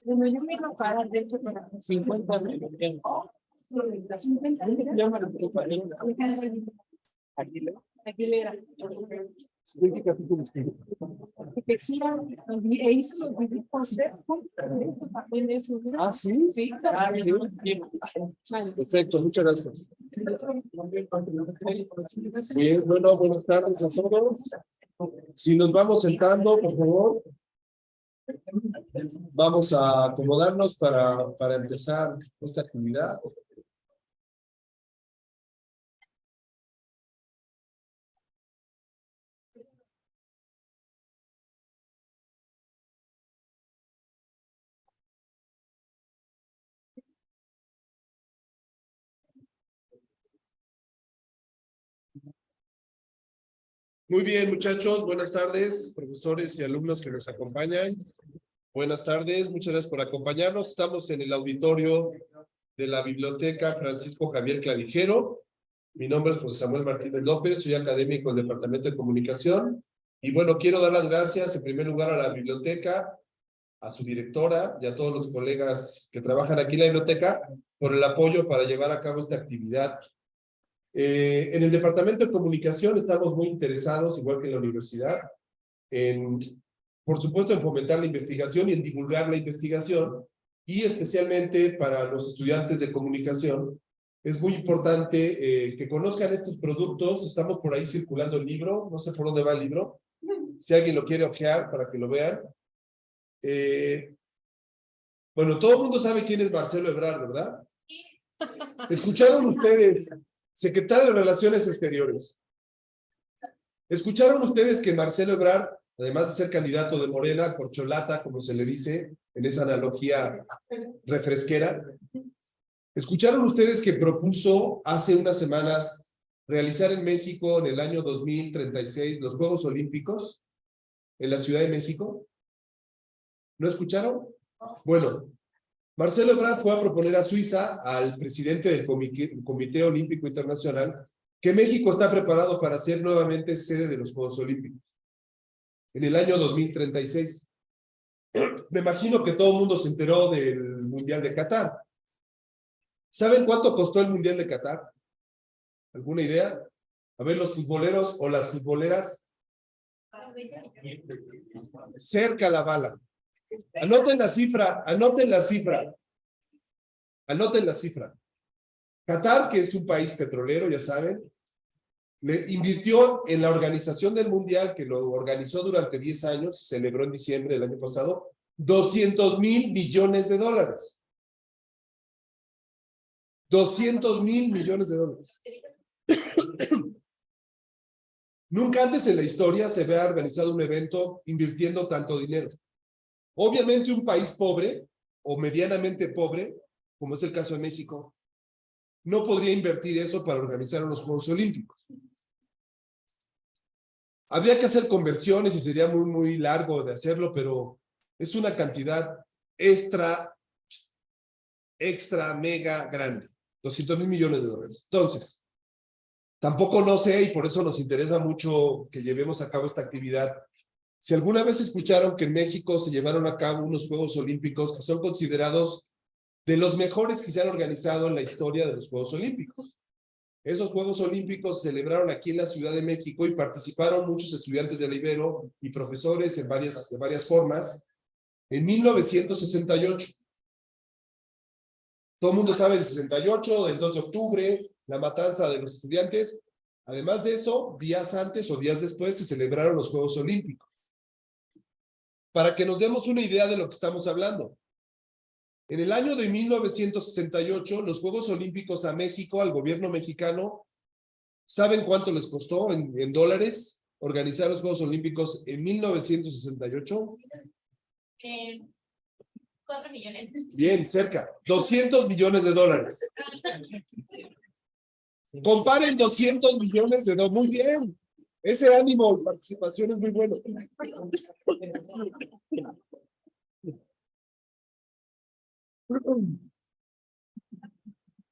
Bueno, yo me iba a pagar, de hecho, para 50 minutos. 50, yo me lo preparé. Aguilera. ¿De qué capítulo escribe? Arquitectura, e hizo los dibujos también eso. Ah, ¿sí? Sí, Perfecto, muchas gracias. Bien, bueno, buenas tardes a todos. Si nos vamos sentando, por favor. Vamos a acomodarnos para empezar esta actividad. Muy bien, muchachos, buenas tardes, profesores y alumnos que nos acompañan. Buenas tardes, muchas gracias por acompañarnos. Estamos en el auditorio de la Biblioteca Francisco Javier Clavijero. Mi nombre es José Samuel Martínez López, soy académico del Departamento de Comunicación. Y bueno, quiero dar las gracias en primer lugar a la biblioteca, a su directora y a todos los colegas que trabajan aquí en la biblioteca por el apoyo para llevar a cabo esta actividad. En el Departamento de Comunicación estamos muy interesados, igual que en la universidad, por supuesto, en fomentar la investigación y en divulgar la investigación, y especialmente para los estudiantes de comunicación, es muy importante que conozcan estos productos. Estamos por ahí circulando el libro, no sé por dónde va el libro, si alguien lo quiere ojear para que lo vean. Bueno, todo el mundo sabe quién es Marcelo Ebrard, ¿verdad? ¿Escucharon ustedes, secretario de Relaciones Exteriores? ¿Escucharon ustedes que Marcelo Ebrard, además de ser candidato de Morena, corcholata, como se le dice, en esa analogía refresquera, escucharon ustedes que propuso hace unas semanas realizar en México en el año 2036 los Juegos Olímpicos en la Ciudad de México? ¿No escucharon? Bueno, Marcelo Ebrard fue a proponer a Suiza, al presidente del Comité Olímpico Internacional, que México está preparado para ser nuevamente sede de los Juegos Olímpicos en el año 2036. Me imagino que todo el mundo se enteró del Mundial de Qatar. ¿Saben cuánto costó el Mundial de Qatar? ¿Alguna idea? A ver, los futboleros o las futboleras. Cerca la bala. Anoten la cifra, anoten la cifra. Anoten la cifra. Qatar, que es un país petrolero, ya saben, le invirtió en la organización del Mundial, que lo organizó durante 10 años, se celebró en diciembre del año pasado, $200,000 millones. $200,000 millones. Nunca antes en la historia se había organizado un evento invirtiendo tanto dinero. Obviamente un país pobre o medianamente pobre, como es el caso de México, no podría invertir eso para organizar unos Juegos Olímpicos. Habría que hacer conversiones y sería muy largo de hacerlo, pero es una cantidad extra mega grande, $200,000 millones. Entonces, tampoco no sé, y por eso nos interesa mucho que llevemos a cabo esta actividad, si alguna vez escucharon que en México se llevaron a cabo unos Juegos Olímpicos que son considerados de los mejores que se han organizado en la historia de los Juegos Olímpicos. Esos Juegos Olímpicos se celebraron aquí en la Ciudad de México y participaron muchos estudiantes de la Ibero y profesores de varias formas en 1968. Todo el mundo sabe el 68, el 2 de octubre, la matanza de los estudiantes. Además de eso, días antes o días después se celebraron los Juegos Olímpicos. Para que nos demos una idea de lo que estamos hablando. En el año de 1968, los Juegos Olímpicos a México, al gobierno mexicano, ¿saben cuánto les costó en dólares organizar los Juegos Olímpicos en 1968? 4 millones. Bien, cerca. $200 millones. Comparen $200 millones. Muy bien. Ese ánimo de participación es muy bueno.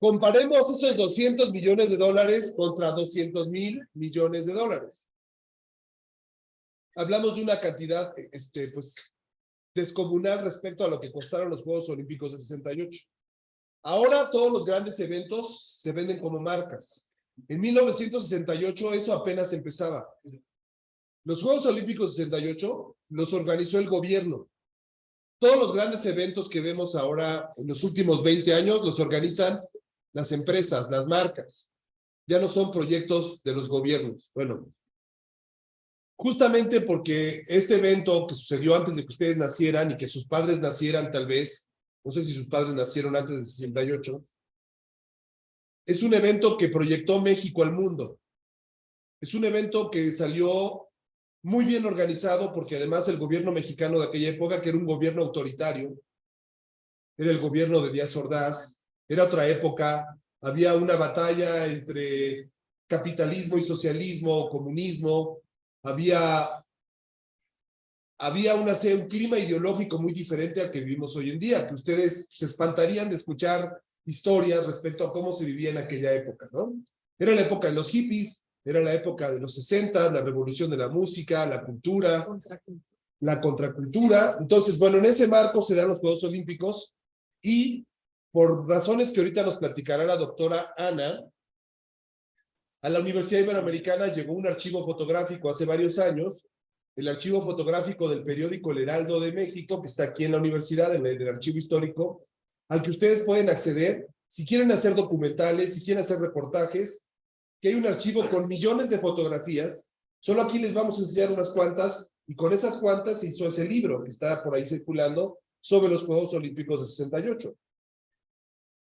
Comparemos esos 200 millones de dólares contra 200,000 millones de dólares. Hablamos de una cantidad, pues, descomunal respecto a lo que costaron los Juegos Olímpicos de 68. Ahora todos los grandes eventos se venden como marcas. En 1968 eso apenas empezaba. Los Juegos Olímpicos de 68 los organizó el gobierno. Todos los grandes eventos que vemos ahora en los últimos 20 años los organizan las empresas, las marcas. Ya no son proyectos de los gobiernos. Bueno, justamente porque este evento que sucedió antes de que ustedes nacieran y que sus padres nacieran tal vez, no sé si sus padres nacieron antes del 68, es un evento que proyectó México al mundo. Es un evento que salió muy bien organizado porque además el gobierno mexicano de aquella época, que era un gobierno autoritario, era el gobierno de Díaz Ordaz, era otra época, había una batalla entre capitalismo y socialismo, comunismo, había un clima ideológico muy diferente al que vivimos hoy en día, que ustedes se espantarían de escuchar historias respecto a cómo se vivía en aquella época, ¿no? Era la época de los hippies, era la época de los 60, la revolución de la música, la cultura, la contracultura. Entonces, bueno, en ese marco se dan los Juegos Olímpicos y por razones que ahorita nos platicará la doctora Ana, a la Universidad Iberoamericana llegó un archivo fotográfico hace varios años, el archivo fotográfico del periódico El Heraldo de México, que está aquí en la universidad, en el archivo histórico, al que ustedes pueden acceder si quieren hacer documentales, si quieren hacer reportajes, que hay un archivo con millones de fotografías. Solo aquí les vamos a enseñar unas cuantas, y con esas cuantas se hizo ese libro que está por ahí circulando sobre los Juegos Olímpicos de 68.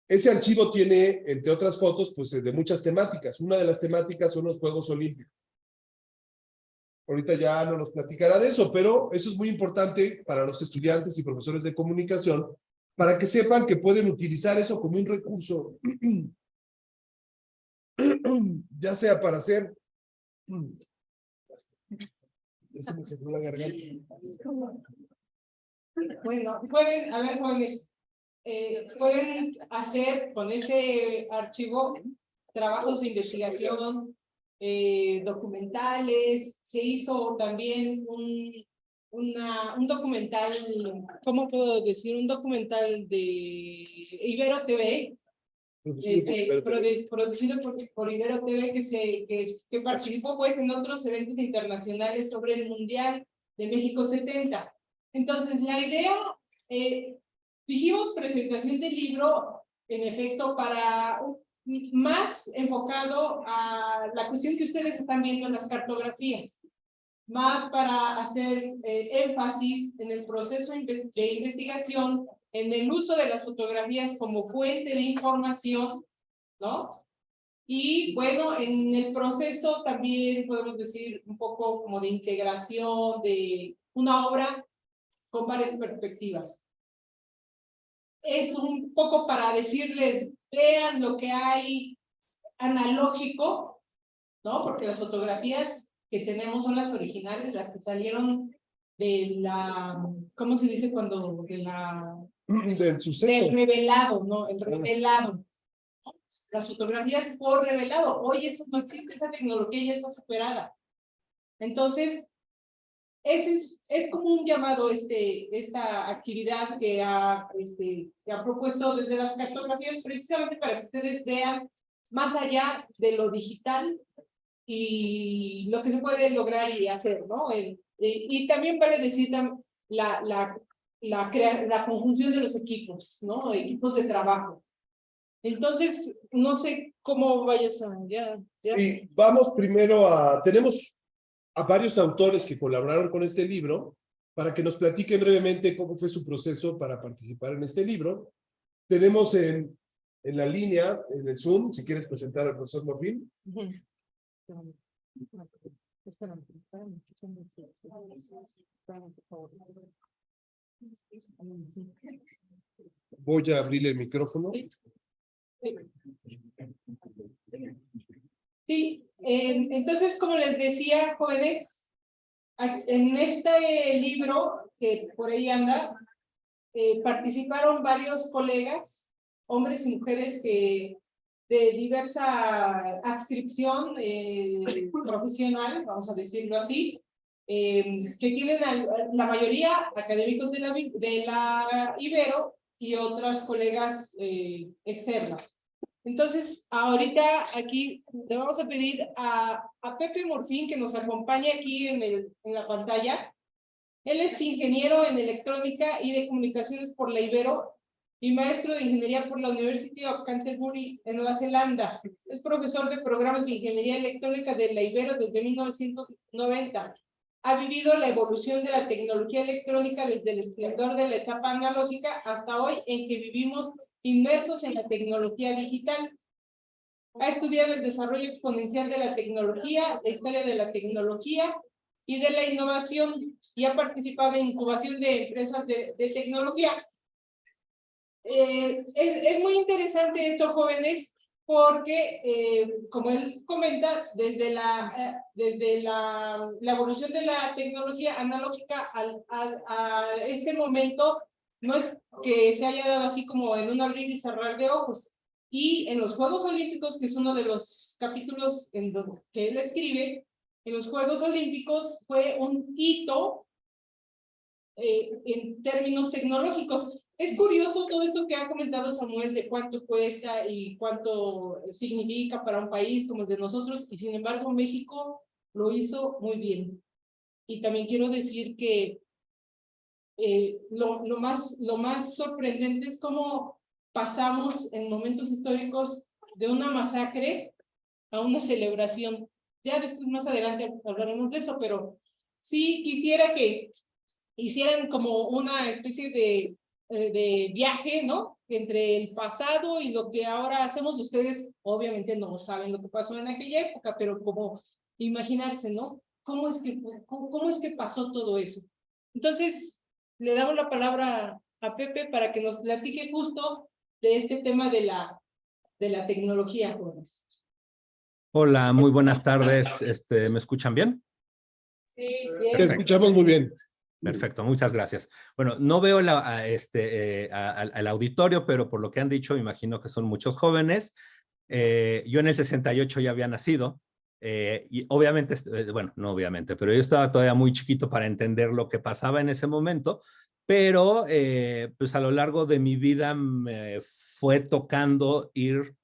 Ese archivo tiene, entre otras fotos, pues de muchas temáticas. Una de las temáticas son los Juegos Olímpicos. Ahorita ya no nos platicará de eso, pero eso es muy importante para los estudiantes y profesores de comunicación, para que sepan que pueden utilizar eso como un recurso, ya sea para hacer... Ya se me cerró la garganta. Bueno, pueden, a ver, jóvenes, pueden hacer con ese archivo trabajos de investigación, documentales. Se hizo también un documental, ¿cómo puedo decir? Un documental de Ibero TV, producido por Ibero TV, que participó pues en otros eventos internacionales sobre el Mundial de México 70. Entonces, la idea, dijimos presentación del libro, en efecto, para más enfocado a la cuestión que ustedes están viendo en las cartografías, más para hacer énfasis en el proceso de investigación, en el uso de las fotografías como fuente de información, ¿no? Y bueno, en el proceso también podemos decir un poco como de integración de una obra con varias perspectivas. Es un poco para decirles, vean lo que hay analógico, ¿no? Porque las fotografías que tenemos son las originales, las que salieron de la, ¿cómo se dice cuando? Del suceso. Del revelado, ¿no? El revelado. Las fotografías por revelado. Hoy eso no existe, esa tecnología ya está superada. Entonces, es como un llamado esta actividad que ha propuesto desde las cartografías, precisamente para que ustedes vean más allá de lo digital y lo que se puede lograr y hacer, ¿no? Y también vale decir la conjunción de los equipos, ¿no? Equipos de trabajo. Entonces, no sé cómo vayas a... Ya. Sí, vamos primero tenemos a varios autores que colaboraron con este libro para que nos platiquen brevemente cómo fue su proceso para participar en este libro. Tenemos en la línea, en el Zoom, si quieres presentar al profesor Morfín. Voy a abrirle el micrófono. Sí, entonces, como les decía, jóvenes, en este libro que por ahí anda, participaron varios colegas, hombres y mujeres que de diversa adscripción profesional, vamos a decirlo así, que tienen la mayoría académicos de la Ibero y otras colegas externas. Entonces, ahorita aquí le vamos a pedir a Pepe Morfín que nos acompañe aquí en la pantalla. Él es ingeniero en electrónica y de comunicaciones por la Ibero y maestro de ingeniería por la University of Canterbury en Nueva Zelanda. Es profesor de programas de ingeniería electrónica de la Ibero desde 1990. Ha vivido la evolución de la tecnología electrónica desde el esplendor de la etapa analógica hasta hoy en que vivimos inmersos en la tecnología digital. Ha estudiado el desarrollo exponencial de la tecnología, la historia de la tecnología y de la innovación, y ha participado en incubación de empresas de tecnología. Es muy interesante esto, jóvenes, porque, como él comenta, desde la evolución de la tecnología analógica a este momento, no es que se haya dado así como en un abrir y cerrar de ojos. Y en los Juegos Olímpicos, que es uno de los capítulos en donde que él escribe, en los Juegos Olímpicos fue un hito en términos tecnológicos. Es curioso todo esto que ha comentado Samuel de cuánto cuesta y cuánto significa para un país como el de nosotros, y sin embargo México lo hizo muy bien. Y también quiero decir que lo más sorprendente es cómo pasamos en momentos históricos de una masacre a una celebración. Ya después, más adelante, hablaremos de eso, pero sí quisiera que hicieran como una especie de viaje, ¿no? Entre el pasado y lo que ahora hacemos. Ustedes obviamente no saben lo que pasó en aquella época, pero como imaginarse, ¿no? ¿Cómo es que pasó todo eso? Entonces, le damos la palabra a Pepe para que nos platique justo de este tema de la tecnología, jóvenes. Hola, muy buenas tardes. ¿Me escuchan bien? Sí, Te escuchamos muy bien. Perfecto, muchas gracias. Bueno, no veo al auditorio, pero por lo que han dicho, imagino que son muchos jóvenes. Yo en el 68 ya había nacido. Y obviamente, bueno, no obviamente, pero yo estaba todavía muy chiquito para entender lo que pasaba en ese momento, pero pues a lo largo de mi vida me fue tocando ir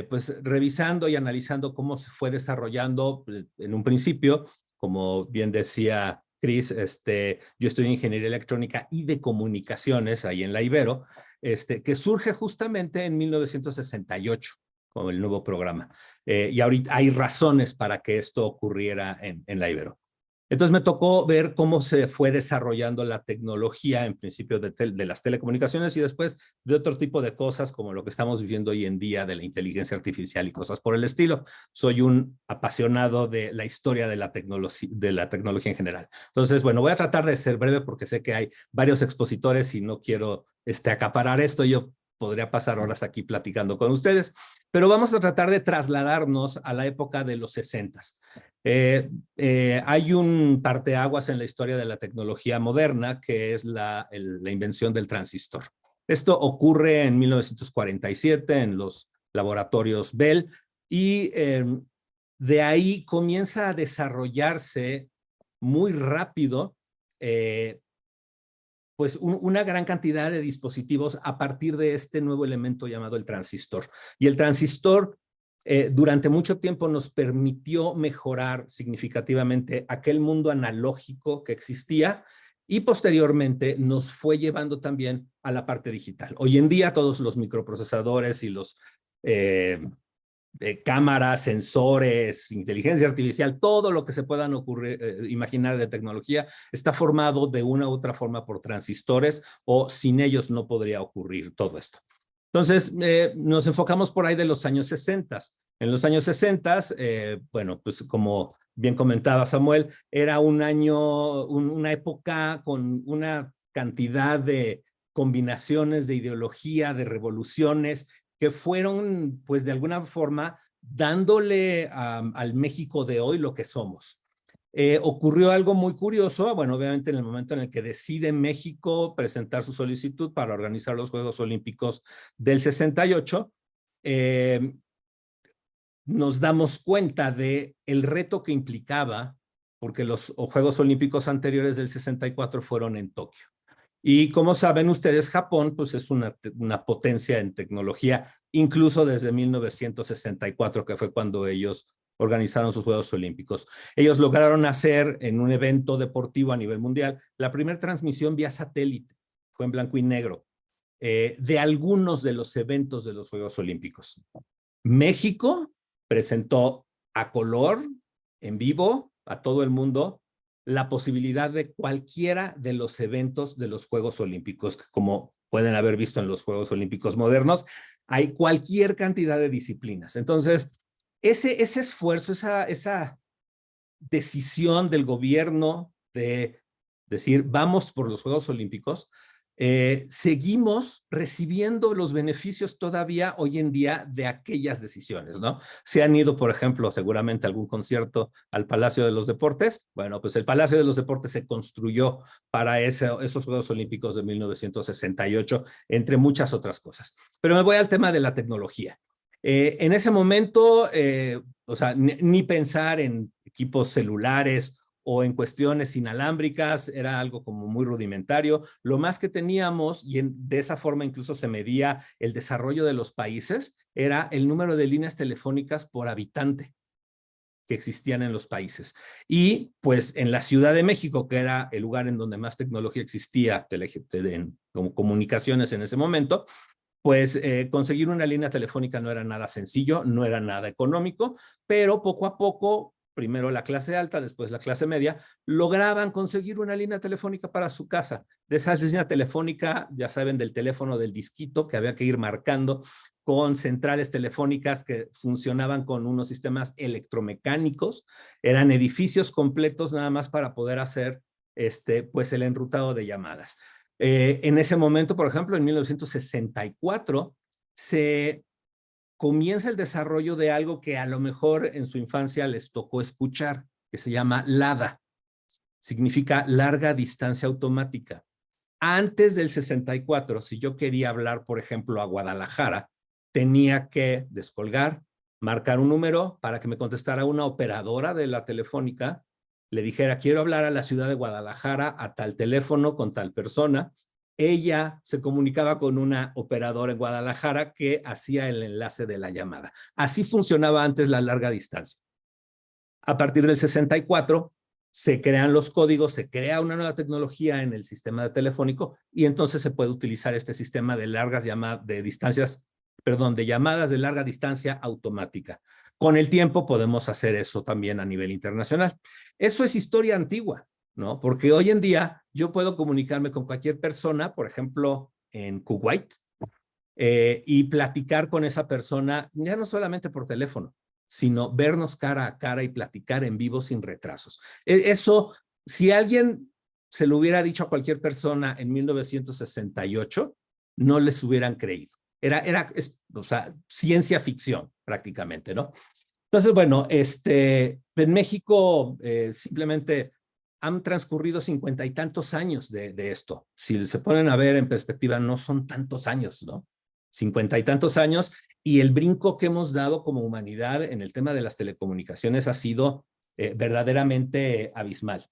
pues revisando y analizando cómo se fue desarrollando en un principio, como bien decía Cris, yo estudié ingeniería electrónica y de comunicaciones ahí en la Ibero, que surge justamente en 1968 con el nuevo programa. Y ahorita hay razones para que esto ocurriera en la Ibero. Entonces me tocó ver cómo se fue desarrollando la tecnología, en principio de las telecomunicaciones y después de otro tipo de cosas como lo que estamos viviendo hoy en día de la inteligencia artificial y cosas por el estilo. Soy un apasionado de la historia de la tecnología en general. Entonces, bueno, voy a tratar de ser breve porque sé que hay varios expositores y no quiero acaparar esto. Yo podría pasar horas aquí platicando con ustedes, pero vamos a tratar de trasladarnos a la época de los 60s. Hay un parteaguas en la historia de la tecnología moderna que es la invención del transistor. Esto ocurre en 1947 en los laboratorios Bell y de ahí comienza a desarrollarse muy rápido pues una gran cantidad de dispositivos a partir de este nuevo elemento llamado el transistor. Y el transistor durante mucho tiempo nos permitió mejorar significativamente aquel mundo analógico que existía y posteriormente nos fue llevando también a la parte digital. Hoy en día todos los microprocesadores y los cámaras, sensores, inteligencia artificial, todo lo que se puedan imaginar de tecnología está formado de una u otra forma por transistores o sin ellos no podría ocurrir todo esto. Entonces, nos enfocamos por ahí de los años 60. En los años 60, bueno, pues como bien comentaba Samuel, era una época con una cantidad de combinaciones de ideología, de revoluciones, que fueron, pues de alguna forma, dándole al México de hoy lo que somos. Ocurrió algo muy curioso, bueno, obviamente en el momento en el que decide México presentar su solicitud para organizar los Juegos Olímpicos del 68, nos damos cuenta de el reto que implicaba, porque los Juegos Olímpicos anteriores del 64 fueron en Tokio. Y como saben ustedes, Japón pues es una potencia en tecnología, incluso desde 1964, que fue cuando ellos organizaron sus Juegos Olímpicos. Ellos lograron hacer en un evento deportivo a nivel mundial la primera transmisión vía satélite, fue en blanco y negro, de algunos de los eventos de los Juegos Olímpicos. México presentó a color, en vivo, a todo el mundo, la posibilidad de cualquiera de los eventos de los Juegos Olímpicos, como pueden haber visto en los Juegos Olímpicos modernos, hay cualquier cantidad de disciplinas. Entonces, ese esfuerzo, esa decisión del gobierno de decir, vamos por los Juegos Olímpicos, seguimos recibiendo los beneficios todavía hoy en día de aquellas decisiones, ¿no? Se han ido, por ejemplo, seguramente a algún concierto al Palacio de los Deportes. Bueno, pues el Palacio de los Deportes se construyó para esos Juegos Olímpicos de 1968, entre muchas otras cosas. Pero me voy al tema de la tecnología. En ese momento, o sea, ni pensar en equipos celulares o en cuestiones inalámbricas, era algo como muy rudimentario. Lo más que teníamos, y de esa forma incluso se medía el desarrollo de los países, era el número de líneas telefónicas por habitante que existían en los países. Y pues en la Ciudad de México, que era el lugar en donde más tecnología existía, como comunicaciones en ese momento, pues conseguir una línea telefónica no era nada sencillo, no era nada económico, pero poco a poco, primero la clase alta, después la clase media, lograban conseguir una línea telefónica para su casa. De esa línea telefónica, ya saben, del teléfono del disquito que había que ir marcando, con centrales telefónicas que funcionaban con unos sistemas electromecánicos, eran edificios completos nada más para poder hacer pues el enrutado de llamadas. En ese momento, por ejemplo, en 1964, se comienza el desarrollo de algo que a lo mejor en su infancia les tocó escuchar, que se llama LADA. Significa larga distancia automática. Antes del 64, si yo quería hablar, por ejemplo, a Guadalajara, tenía que descolgar, marcar un número para que me contestara una operadora de la telefónica, le dijera, quiero hablar a la ciudad de Guadalajara a tal teléfono con tal persona. Ella se comunicaba con una operadora en Guadalajara que hacía el enlace de la llamada. Así funcionaba antes la larga distancia. A partir del 64 se crean los códigos, se crea una nueva tecnología en el sistema telefónico y entonces se puede utilizar este sistema de largas llamadas, de llamadas de larga distancia automática. Con el tiempo podemos hacer eso también a nivel internacional. Eso es historia antigua, ¿no? Porque hoy en día yo puedo comunicarme con cualquier persona, por ejemplo, en Kuwait, y platicar con esa persona, ya no solamente por teléfono, sino vernos cara a cara y platicar en vivo sin retrasos. Eso, si alguien se lo hubiera dicho a cualquier persona en 1968, no les hubieran creído. O sea, ciencia ficción prácticamente, ¿no? Entonces, bueno, en México simplemente han transcurrido 50 y tantos años de esto. Si se ponen a ver en perspectiva, no son tantos años, ¿no? 50 y tantos años, y el brinco que hemos dado como humanidad en el tema de las telecomunicaciones ha sido verdaderamente abismal.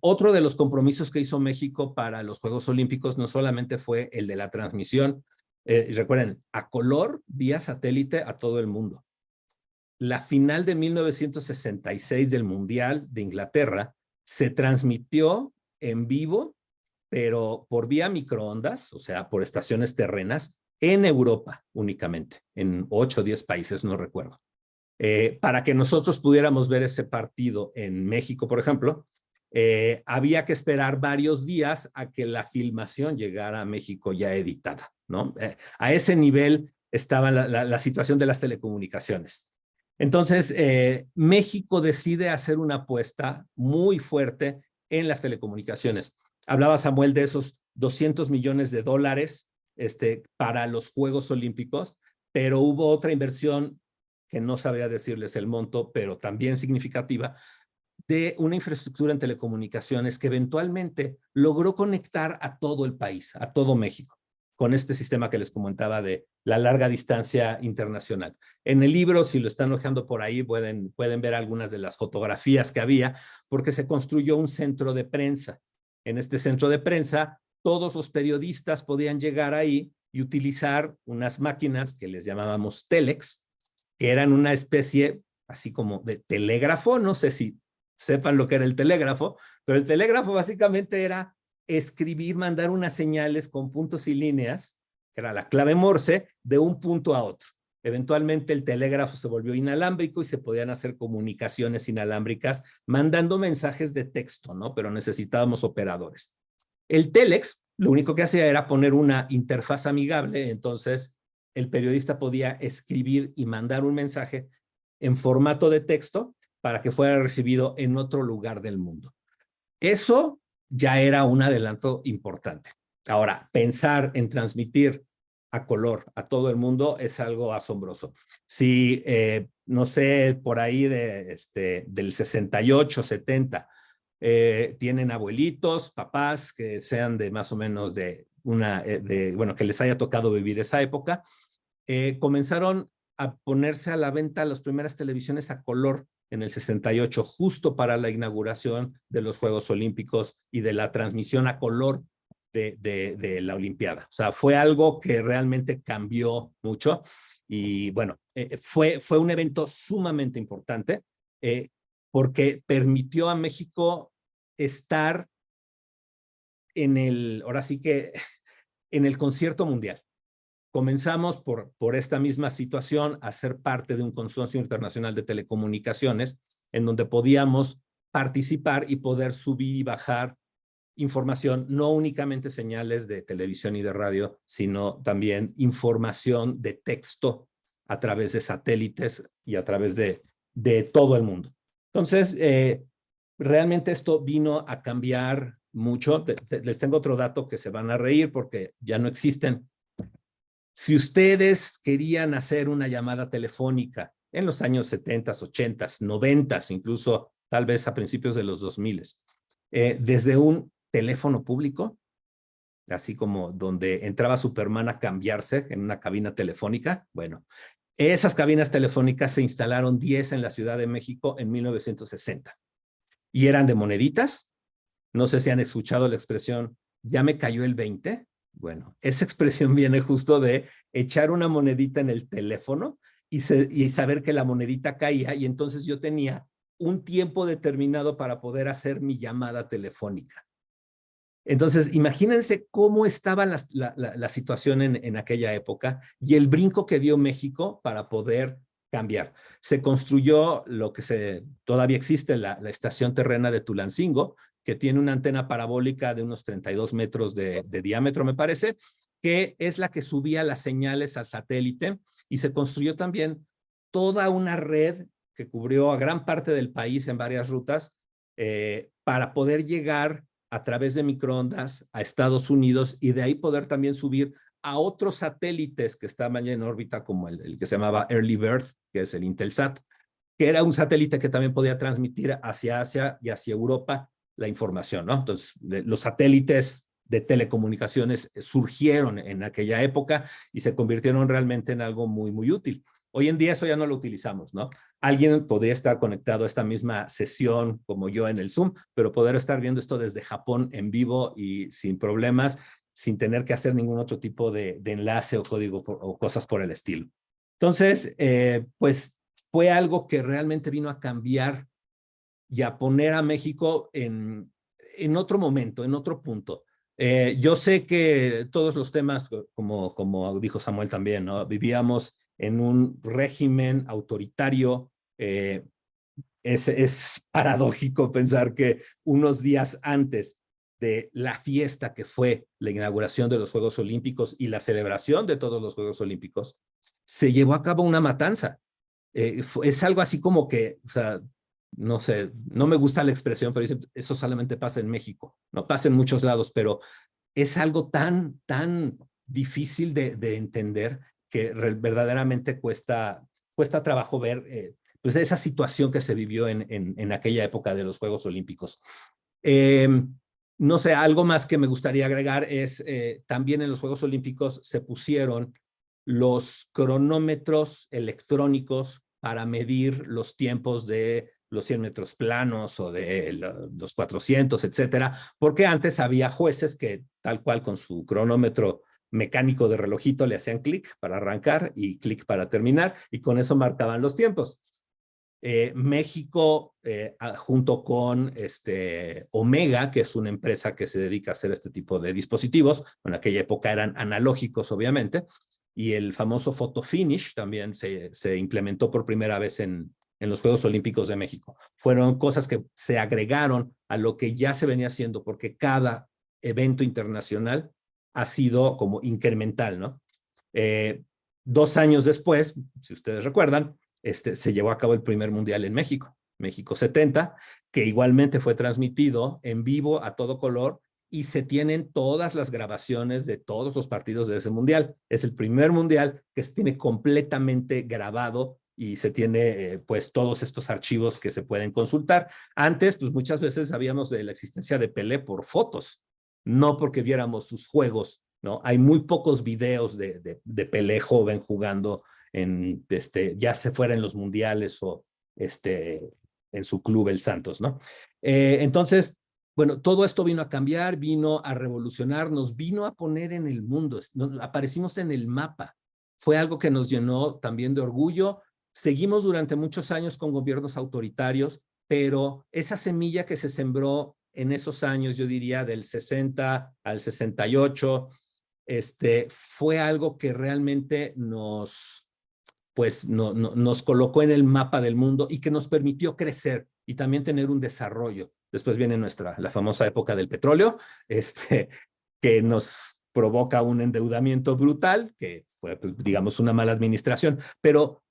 Otro de los compromisos que hizo México para los Juegos Olímpicos no solamente fue el de la transmisión, recuerden, a color vía satélite a todo el mundo. La final de 1966 del Mundial de Inglaterra se transmitió en vivo, pero por vía microondas, o sea, por estaciones terrenas, en Europa únicamente, en 8 o 10 países, no recuerdo. Para que nosotros pudiéramos ver ese partido en México, por ejemplo, había que esperar varios días a que la filmación llegara a México ya editada, ¿no? A ese nivel estaba la situación de las telecomunicaciones. Entonces, México decide hacer una apuesta muy fuerte en las telecomunicaciones. Hablaba Samuel de esos $200 millones para los Juegos Olímpicos, pero hubo otra inversión que no sabría decirles el monto, pero también significativa, de una infraestructura en telecomunicaciones que eventualmente logró conectar a todo el país, a todo México, con este sistema que les comentaba de la larga distancia internacional. En el libro, si lo están hojeando por ahí, pueden ver algunas de las fotografías que había, porque se construyó un centro de prensa. En este centro de prensa, todos los periodistas podían llegar ahí y utilizar unas máquinas que les llamábamos telex, que eran una especie así como de telégrafo. No sé si sepan lo que era el telégrafo, pero el telégrafo básicamente era escribir, mandar unas señales con puntos y líneas, que era la clave Morse, de un punto a otro. Eventualmente el telégrafo se volvió inalámbrico y se podían hacer comunicaciones inalámbricas mandando mensajes de texto, ¿no? Pero necesitábamos operadores. El telex, lo único que hacía era poner una interfaz amigable, entonces el periodista podía escribir y mandar un mensaje en formato de texto para que fuera recibido en otro lugar del mundo. Eso ya era un adelanto importante. Ahora, pensar en transmitir a color a todo el mundo es algo asombroso. Si, no sé, por ahí del 68, 70, tienen abuelitos, papás que sean de más o menos bueno, que les haya tocado vivir esa época, comenzaron a ponerse a la venta las primeras televisiones a color en el 68, justo para la inauguración de los Juegos Olímpicos y de la transmisión a color de la Olimpiada. O sea, fue algo que realmente cambió mucho y bueno, fue un evento sumamente importante porque permitió a México estar ahora sí que en el concierto mundial. Comenzamos por esta misma situación a ser parte de un consorcio internacional de telecomunicaciones en donde podíamos participar y poder subir y bajar información, no únicamente señales de televisión y de radio, sino también información de texto a través de satélites y a través de todo el mundo. Entonces, realmente esto vino a cambiar mucho. Les tengo otro dato que se van a reír porque ya no existen. Si ustedes querían hacer una llamada telefónica en los años 70, 80, 90, incluso tal vez a principios de los 2000, desde un teléfono público, así como donde entraba Superman a cambiarse en una cabina telefónica, bueno, esas cabinas telefónicas se instalaron 10 en la Ciudad de México en 1960 y eran de moneditas. No sé si han escuchado la expresión, ya me cayó el 20. Bueno, esa expresión viene justo de echar una monedita en el teléfono y saber que la monedita caía y entonces yo tenía un tiempo determinado para poder hacer mi llamada telefónica. Entonces, imagínense cómo estaba la situación en aquella época y el brinco que dio México para poder cambiar. Se construyó lo que todavía existe, la estación terrena de Tulancingo, que tiene una antena parabólica de unos 32 metros de diámetro, me parece, que es la que subía las señales al satélite, y se construyó también toda una red que cubrió a gran parte del país en varias rutas para poder llegar a través de microondas a Estados Unidos y de ahí poder también subir a otros satélites que estaban ya en órbita, como el que se llamaba Early Bird, que es el Intelsat, que era un satélite que también podía transmitir hacia Asia y hacia Europa la información, ¿no? Entonces, los satélites de telecomunicaciones surgieron en aquella época y se convirtieron realmente en algo muy, muy útil. Hoy en día eso ya no lo utilizamos, ¿no? Alguien podría estar conectado a esta misma sesión como yo en el Zoom, pero poder estar viendo esto desde Japón en vivo y sin problemas, sin tener que hacer ningún otro tipo de enlace o código o cosas por el estilo. Entonces, pues fue algo que realmente vino a cambiar y a poner a México en otro momento, en otro punto. Yo sé que todos los temas, como dijo Samuel también, ¿no? Vivíamos en un régimen autoritario. Es paradójico pensar que unos días antes de la fiesta que fue la inauguración de los Juegos Olímpicos y la celebración de todos los Juegos Olímpicos, se llevó a cabo una matanza. Es algo así como que, o sea, no sé, no me gusta la expresión, pero eso solamente pasa en México, no pasa en muchos lados, pero es algo tan difícil de entender que verdaderamente cuesta trabajo ver pues esa situación que se vivió en aquella época de los Juegos Olímpicos. No sé, algo más que me gustaría agregar es también en los Juegos Olímpicos se pusieron los cronómetros electrónicos para medir los tiempos de los 100 metros planos o de los 400, etcétera, porque antes había jueces que tal cual con su cronómetro mecánico de relojito le hacían clic para arrancar y clic para terminar, y con eso marcaban los tiempos. México, junto con Omega, que es una empresa que se dedica a hacer este tipo de dispositivos, en aquella época eran analógicos, obviamente, y el famoso Photo Finish también se implementó por primera vez en los Juegos Olímpicos de México. Fueron cosas que se agregaron a lo que ya se venía haciendo, porque cada evento internacional ha sido como incremental, ¿no? 2 años después, si ustedes recuerdan, se llevó a cabo el primer mundial en México, México 70, que igualmente fue transmitido en vivo a todo color, y se tienen todas las grabaciones de todos los partidos de ese mundial. Es el primer mundial que se tiene completamente grabado y se tiene pues todos estos archivos que se pueden consultar. Antes, pues muchas veces sabíamos de la existencia de Pelé por fotos, no porque viéramos sus juegos, ¿no? Hay muy pocos videos de Pelé joven jugando en ya se fuera en los mundiales o en su club el Santos, ¿no? Entonces, bueno, todo esto vino a cambiar, vino a revolucionarnos, vino a poner en el mundo, aparecimos en el mapa. Fue algo que nos llenó también de orgullo. Seguimos durante muchos años con gobiernos autoritarios, pero esa semilla que se sembró en esos años, yo diría del 60 al 68, fue algo que realmente nos colocó en el mapa del mundo y que nos permitió crecer y también tener un desarrollo. Después viene la famosa época del petróleo, que nos provoca un endeudamiento brutal, que fue, pues, digamos, una mala administración, pero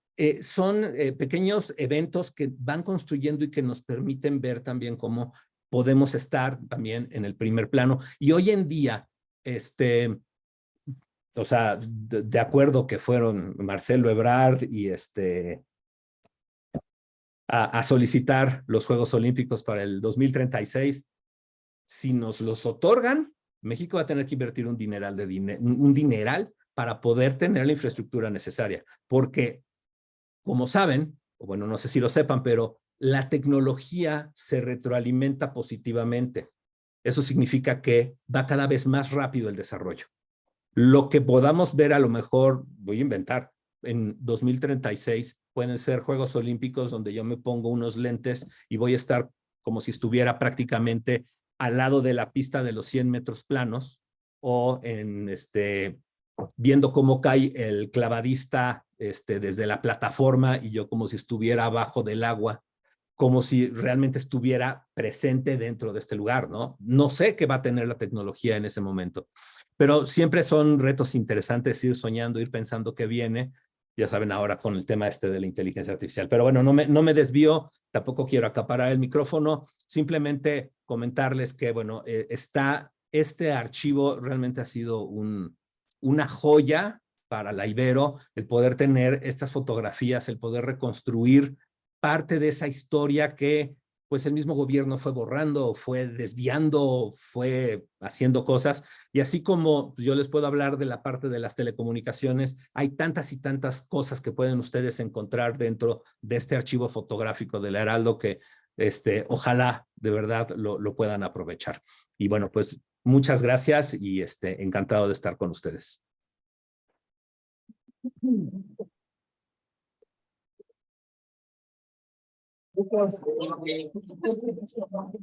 son pequeños eventos que van construyendo y que nos permiten ver también cómo podemos estar también en el primer plano. Y hoy en día, o sea, de acuerdo que fueron Marcelo Ebrard y a solicitar los Juegos Olímpicos para el 2036, si nos los otorgan, México va a tener que invertir un dineral para poder tener la infraestructura necesaria, porque, como saben, o bueno, no sé si lo sepan, pero la tecnología se retroalimenta positivamente. Eso significa que va cada vez más rápido el desarrollo. Lo que podamos ver, a lo mejor, voy a inventar, en 2036 pueden ser Juegos Olímpicos donde yo me pongo unos lentes y voy a estar como si estuviera prácticamente al lado de la pista de los 100 metros planos, o viendo cómo cae el clavadista desde la plataforma y yo como si estuviera abajo del agua, como si realmente estuviera presente dentro de este lugar, ¿no? No sé qué va a tener la tecnología en ese momento, pero siempre son retos interesantes ir soñando, ir pensando qué viene. Ya saben, ahora con el tema de la inteligencia artificial. Pero bueno, no me desvío, tampoco quiero acaparar el micrófono, simplemente comentarles que, bueno, este archivo realmente ha sido una joya para la Ibero, el poder tener estas fotografías, el poder reconstruir parte de esa historia que pues el mismo gobierno fue borrando, fue desviando, fue haciendo cosas. Y así como yo les puedo hablar de la parte de las telecomunicaciones, hay tantas y tantas cosas que pueden ustedes encontrar dentro de este archivo fotográfico del Heraldo que ojalá de verdad lo puedan aprovechar. Y bueno, pues muchas gracias y encantado de estar con ustedes.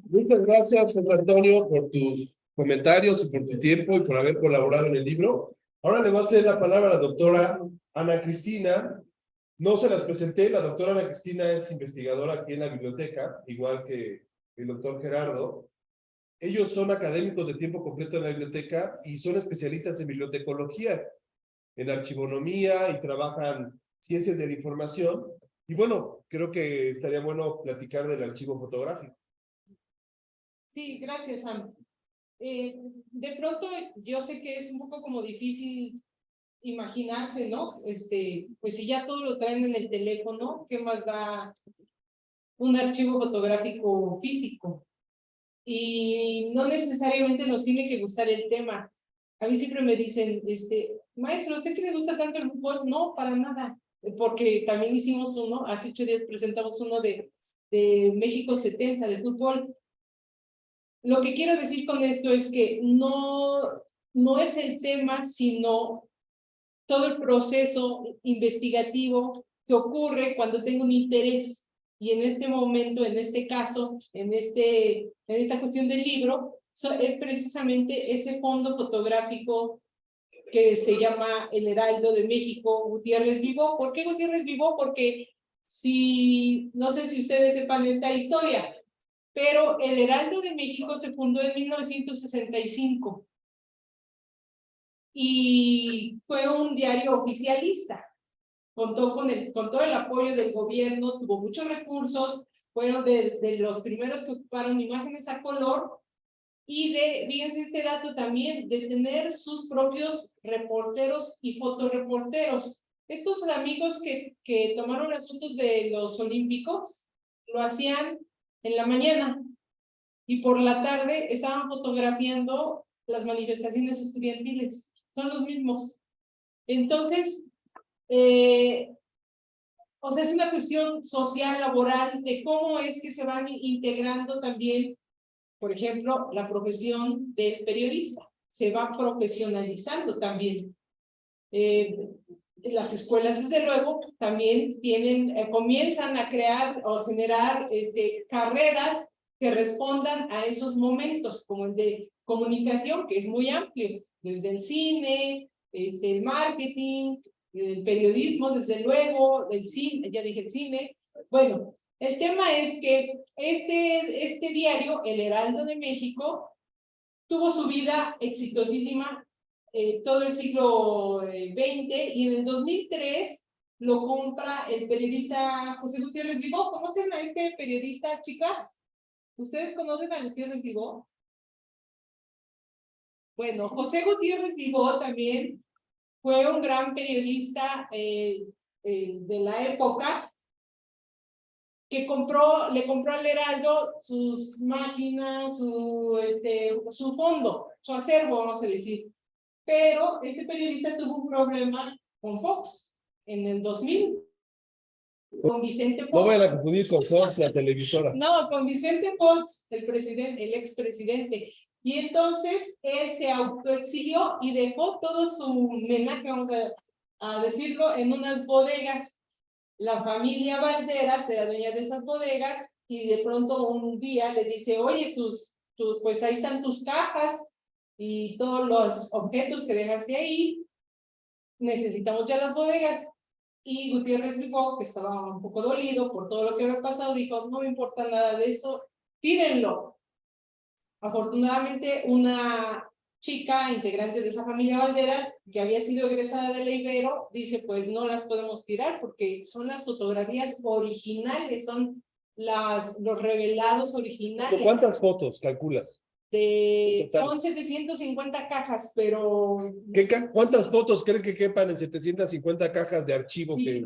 Muchas gracias, José Antonio, por tus comentarios y por tu tiempo y por haber colaborado en el libro. Ahora le voy a hacer la palabra a la doctora Ana Cristina. No se las presenté, la doctora Ana Cristina es investigadora aquí en la biblioteca, igual que el doctor Gerardo. Ellos son académicos de tiempo completo en la biblioteca y son especialistas en bibliotecología, en archivonomía, y trabajan ciencias de la información. Y bueno, creo que estaría bueno platicar del archivo fotográfico. Sí, gracias, Sam. De pronto, yo sé que es un poco como difícil imaginarse, ¿no? Pues si ya todo lo traen en el teléfono, ¿qué más da un archivo fotográfico físico? Y no necesariamente nos tiene que gustar el tema. A mí siempre me dicen, maestro, ¿a usted que le gusta tanto el fútbol? No, para nada, porque también hicimos uno, hace 8 días presentamos uno de México 70, de fútbol. Lo que quiero decir con esto es que no es el tema, sino todo el proceso investigativo que ocurre cuando tengo un interés. Y en este momento, en este caso, en esta cuestión del libro, es precisamente ese fondo fotográfico que se llama El Heraldo de México, Gutiérrez Vivó. ¿Por qué Gutiérrez Vivó? Porque no sé si ustedes sepan esta historia, pero el Heraldo de México se fundó en 1965 y fue un diario oficialista. Contó con todo el apoyo del gobierno, tuvo muchos recursos, fueron de los primeros que ocuparon imágenes a color y fíjense este dato también, de tener sus propios reporteros y fotoreporteros. Estos amigos que tomaron las fotos de los olímpicos lo hacían en la mañana y por la tarde estaban fotografiando las manifestaciones estudiantiles. Son los mismos. Entonces, o sea, es una cuestión social, laboral, de cómo es que se van integrando también, por ejemplo, la profesión del periodista. Se va profesionalizando también. Las escuelas, desde luego, también comienzan a crear o generar carreras que respondan a esos momentos, como el de comunicación, que es muy amplio, desde el cine, el marketing, el periodismo, desde luego, el cine, ya dije el cine. Bueno, el tema es que este diario, El Heraldo de México, tuvo su vida exitosísima todo el siglo XX, y en el 2003 lo compra el periodista José Gutiérrez Vivó. ¿Conocen a este periodista, chicas? ¿Ustedes conocen a Gutiérrez Vivó? Bueno, José Gutiérrez Vivó también fue un gran periodista de la época, que le compró al Heraldo sus máquinas, su fondo, su acervo, vamos a decir. Pero este periodista tuvo un problema con Fox en el 2000, con Vicente Fox. No vayan a confundir con Fox, la televisora. No, con Vicente Fox, el expresidente. Y entonces él se autoexilió y dejó todo su menaje, vamos a decirlo, en unas bodegas. La familia Valderas era dueña de esas bodegas y de pronto un día le dice, oye, pues ahí están tus cajas y todos los objetos que dejaste ahí, necesitamos ya las bodegas. Y Gutiérrez Vivó, que estaba un poco dolido por todo lo que había pasado, dijo, no me importa nada de eso, tírenlo. Afortunadamente, una chica integrante de esa familia Valderas, que había sido egresada de la Ibero, dice, pues no las podemos tirar porque son las fotografías originales, son los revelados originales. ¿Cuántas fotos calculas? Son 750 cajas, pero... ¿Cuántas fotos creen que quepan en 750 cajas de archivo? Sí.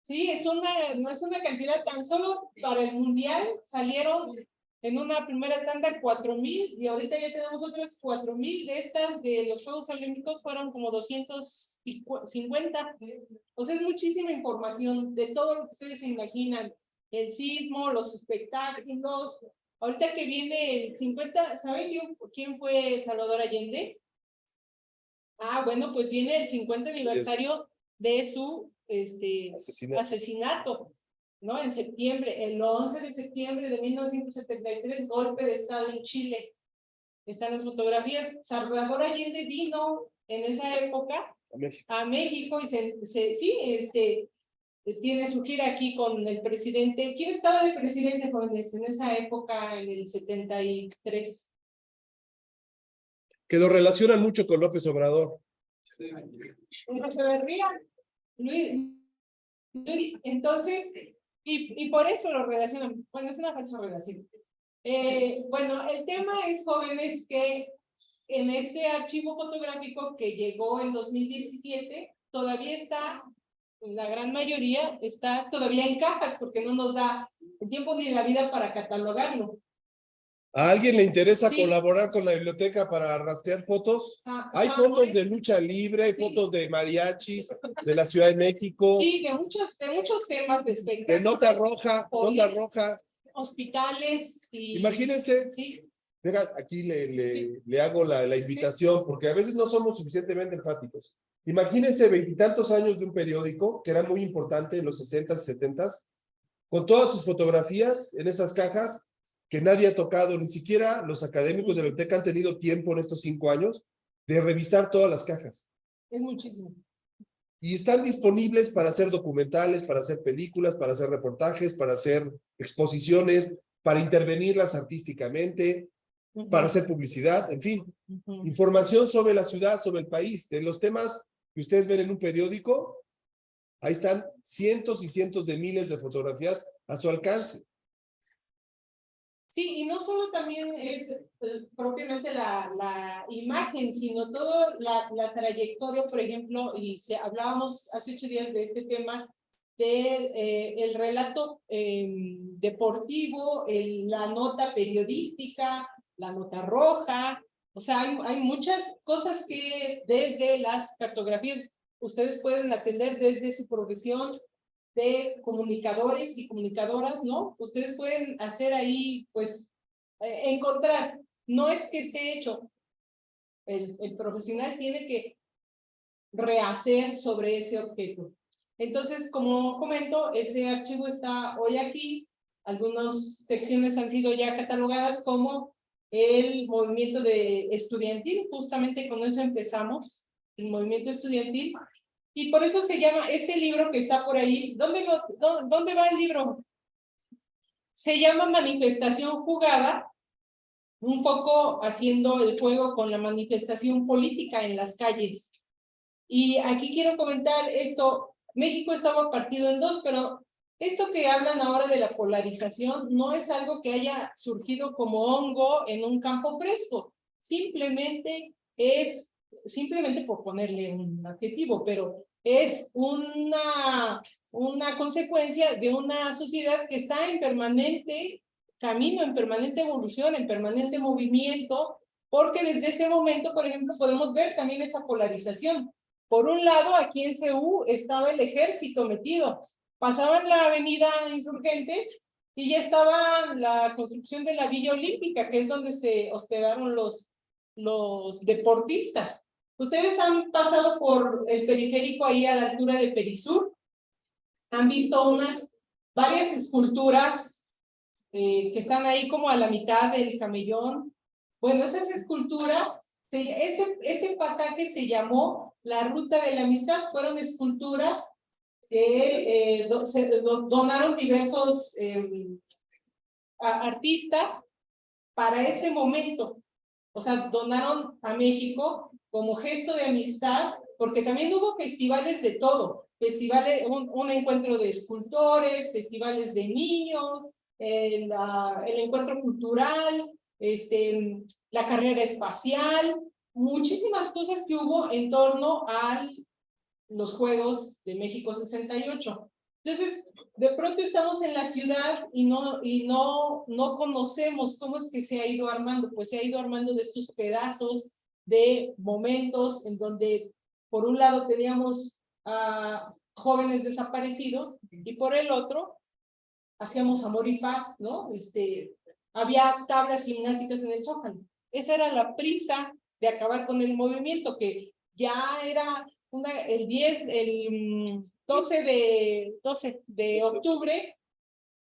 Sí, no es una cantidad, tan solo para el Mundial salieron en una primera tanda 4,000 y ahorita ya tenemos otras 4,000 de estas de los Juegos Olímpicos, fueron como 250. O sea, es muchísima información de todo lo que ustedes se imaginan, el sismo, los espectáculos. Ahorita que viene el 50, ¿saben quién fue Salvador Allende? Ah, bueno, pues viene el 50 aniversario de su asesinato, ¿no? En septiembre, el 11 de septiembre de 1973, golpe de estado en Chile. Están las fotografías. Salvador Allende vino en esa época a México y tiene su gira aquí con el presidente. ¿Quién estaba de presidente, jóvenes, en esa época, en el 73? Que lo relacionan mucho con López Obrador. Echeverría. Luis, entonces, y por eso lo relacionan. Bueno, es una falsa relación. Bueno, el tema es, jóvenes, que en este archivo fotográfico que llegó en 2017, todavía está, la gran mayoría está todavía en cajas, porque no nos da el tiempo ni la vida para catalogarlo. ¿A alguien le interesa Sí. colaborar con la biblioteca para rastrear fotos? Hay Ah, fotos de lucha libre, hay Sí. fotos de mariachis, de la Ciudad de México, Sí, de muchos temas de de espectáculos. Nota Roja, Nota Roja. Hospitales y... Imagínense, Sí, deja, aquí Sí. le hago la invitación, porque a veces no somos suficientemente empáticos. Imagínense veintitantos años de un periódico, que era muy importante en los 60s y 70s, con todas sus fotografías en esas cajas que nadie ha tocado, ni siquiera los académicos de la biblioteca han tenido tiempo en estos 5 años de revisar todas las cajas. es muchísimo. Y están disponibles para hacer documentales, para hacer películas, para hacer reportajes, para hacer exposiciones, para intervenirlas artísticamente, para hacer publicidad, en fin, información sobre la ciudad, sobre el país, de los temas que ustedes ven en un periódico. Ahí están cientos y cientos de miles de fotografías a su alcance. Sí, y no solo también es propiamente la imagen, sino toda la trayectoria, por ejemplo, y hablábamos hace 8 días de este tema, el relato deportivo, la nota periodística, la nota roja, o sea, hay muchas cosas que desde las cartografías ustedes pueden atender desde su profesión de comunicadores y comunicadoras, ¿no? Ustedes pueden hacer ahí, pues, encontrar, no es que esté hecho, el profesional tiene que rehacer sobre ese objeto. Entonces, como comento, ese archivo está hoy aquí, algunas secciones han sido ya catalogadas como el movimiento estudiantil, justamente con eso empezamos, el movimiento estudiantil, y por eso se llama este libro que está por ahí. ¿Dónde va el libro? Se llama Manifestación Jugada, un poco haciendo el juego con la manifestación política en las calles. Y aquí quiero comentar esto. México estaba partido en dos, pero esto que hablan ahora de la polarización no es algo que haya surgido como hongo en un campo fresco. Simplemente por ponerle un adjetivo, pero es una consecuencia de una sociedad que está en permanente camino, en permanente evolución, en permanente movimiento, porque desde ese momento, por ejemplo, podemos ver también esa polarización. Por un lado, aquí en CEU estaba el ejército metido. Pasaban la avenida Insurgentes y ya estaba la construcción de la Villa Olímpica, que es donde se hospedaron los deportistas. Ustedes han pasado por el periférico ahí a la altura de Perisur. Han visto varias esculturas que están ahí como a la mitad del camellón. Bueno, esas esculturas, ese pasaje se llamó la Ruta de la Amistad. Fueron esculturas que donaron diversos artistas para ese momento. O sea, donaron a México como gesto de amistad, porque también hubo festivales de todo. Festivales, un encuentro de escultores, festivales de niños, el encuentro cultural, la carrera espacial, muchísimas cosas que hubo en torno a los Juegos de México 68. Entonces, de pronto estamos en la ciudad y no conocemos cómo es que se ha ido armando. Pues se ha ido armando de estos pedazos de momentos en donde, por un lado, teníamos a jóvenes desaparecidos y por el otro, hacíamos amor y paz, ¿no? Había tablas gimnásticas en el Zócalo. Esa era la prisa de acabar con el movimiento, que ya era el 12 de octubre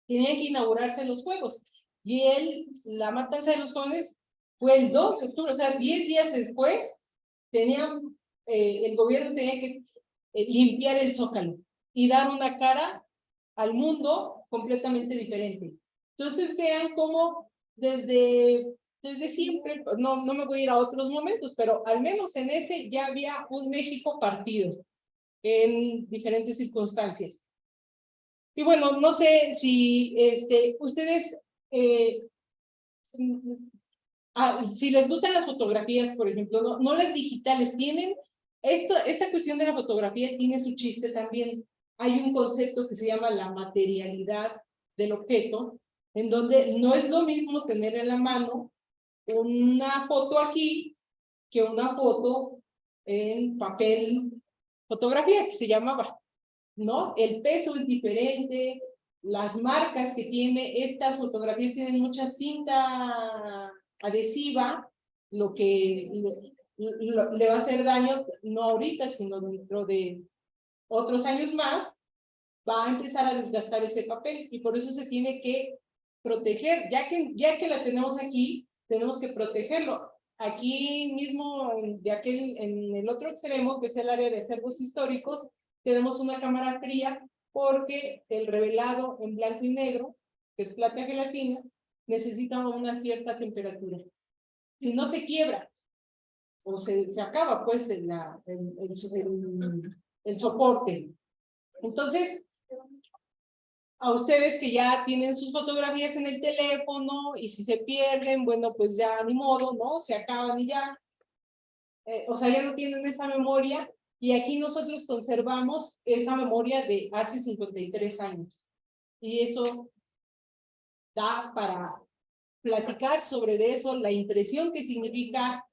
tenían que inaugurarse los Juegos. Y la matanza de los jóvenes fue el 2 de octubre, o sea, 10 días después, el gobierno tenía que limpiar el Zócalo y dar una cara al mundo completamente diferente. Entonces vean cómo desde siempre, no me voy a ir a otros momentos, pero al menos en ese ya había un México partido en diferentes circunstancias. Y bueno, no sé si ustedes, si les gustan las fotografías, por ejemplo, no las digitales, esta cuestión de la fotografía tiene su chiste también. Hay un concepto que se llama la materialidad del objeto, en donde no es lo mismo tener en la mano una foto aquí que una foto en papel fotografía, que se llamaba, ¿no? El peso es diferente, las marcas que tiene, estas fotografías tienen mucha cinta adhesiva, lo que le va a hacer daño, no ahorita, sino dentro de otros años más, va a empezar a desgastar ese papel, y por eso se tiene que proteger, ya que la tenemos aquí, tenemos que protegerlo. Aquí mismo, en el otro extremo, que es el área de acervos históricos, tenemos una cámara fría, porque el revelado en blanco y negro, que es plata gelatina, necesita una cierta temperatura. Si no, se quiebra, o se acaba pues el soporte. Entonces, a ustedes que ya tienen sus fotografías en el teléfono, y si se pierden, bueno, pues ya ni modo, ¿no? Se acaban y ya. O sea, ya no tienen esa memoria, y aquí nosotros conservamos esa memoria de hace 53 años. Y eso da para platicar sobre eso, la impresión que significa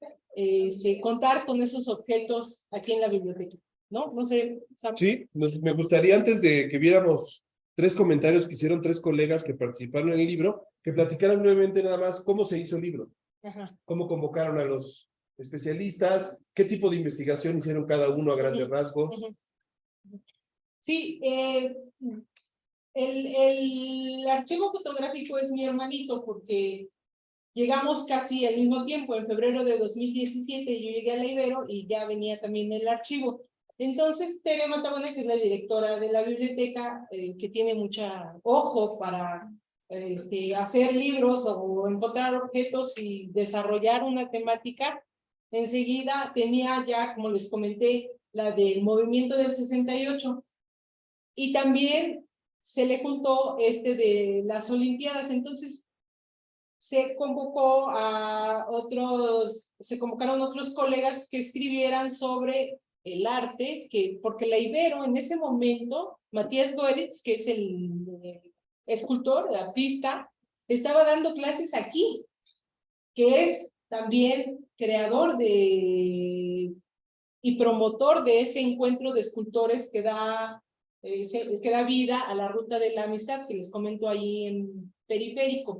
contar con esos objetos aquí en la biblioteca, ¿no? No sé, Sam. Sí, me gustaría, antes de que viéramos 3 comentarios que hicieron 3 colegas que participaron en el libro, que platicaran brevemente nada más cómo se hizo el libro, Ajá. cómo convocaron a los especialistas, qué tipo de investigación hicieron cada uno a grandes rasgos. Sí, el archivo fotográfico es mi hermanito, porque llegamos casi al mismo tiempo. En febrero de 2017 yo llegué a la Ibero y ya venía también el archivo. Entonces, Tere Matabone, que es la directora de la biblioteca, que tiene mucha ojo para hacer libros o encontrar objetos y desarrollar una temática, enseguida tenía ya, como les comenté, la del movimiento del 68, y también se le juntó de las Olimpiadas. Entonces, se convocaron otros colegas que escribieran sobre el arte, porque la Ibero en ese momento, Matías Goeritz, que es el escultor, el artista, estaba dando clases aquí, que es también creador y promotor de ese encuentro de escultores que da vida a la Ruta de la Amistad, que les comento ahí en Periférico.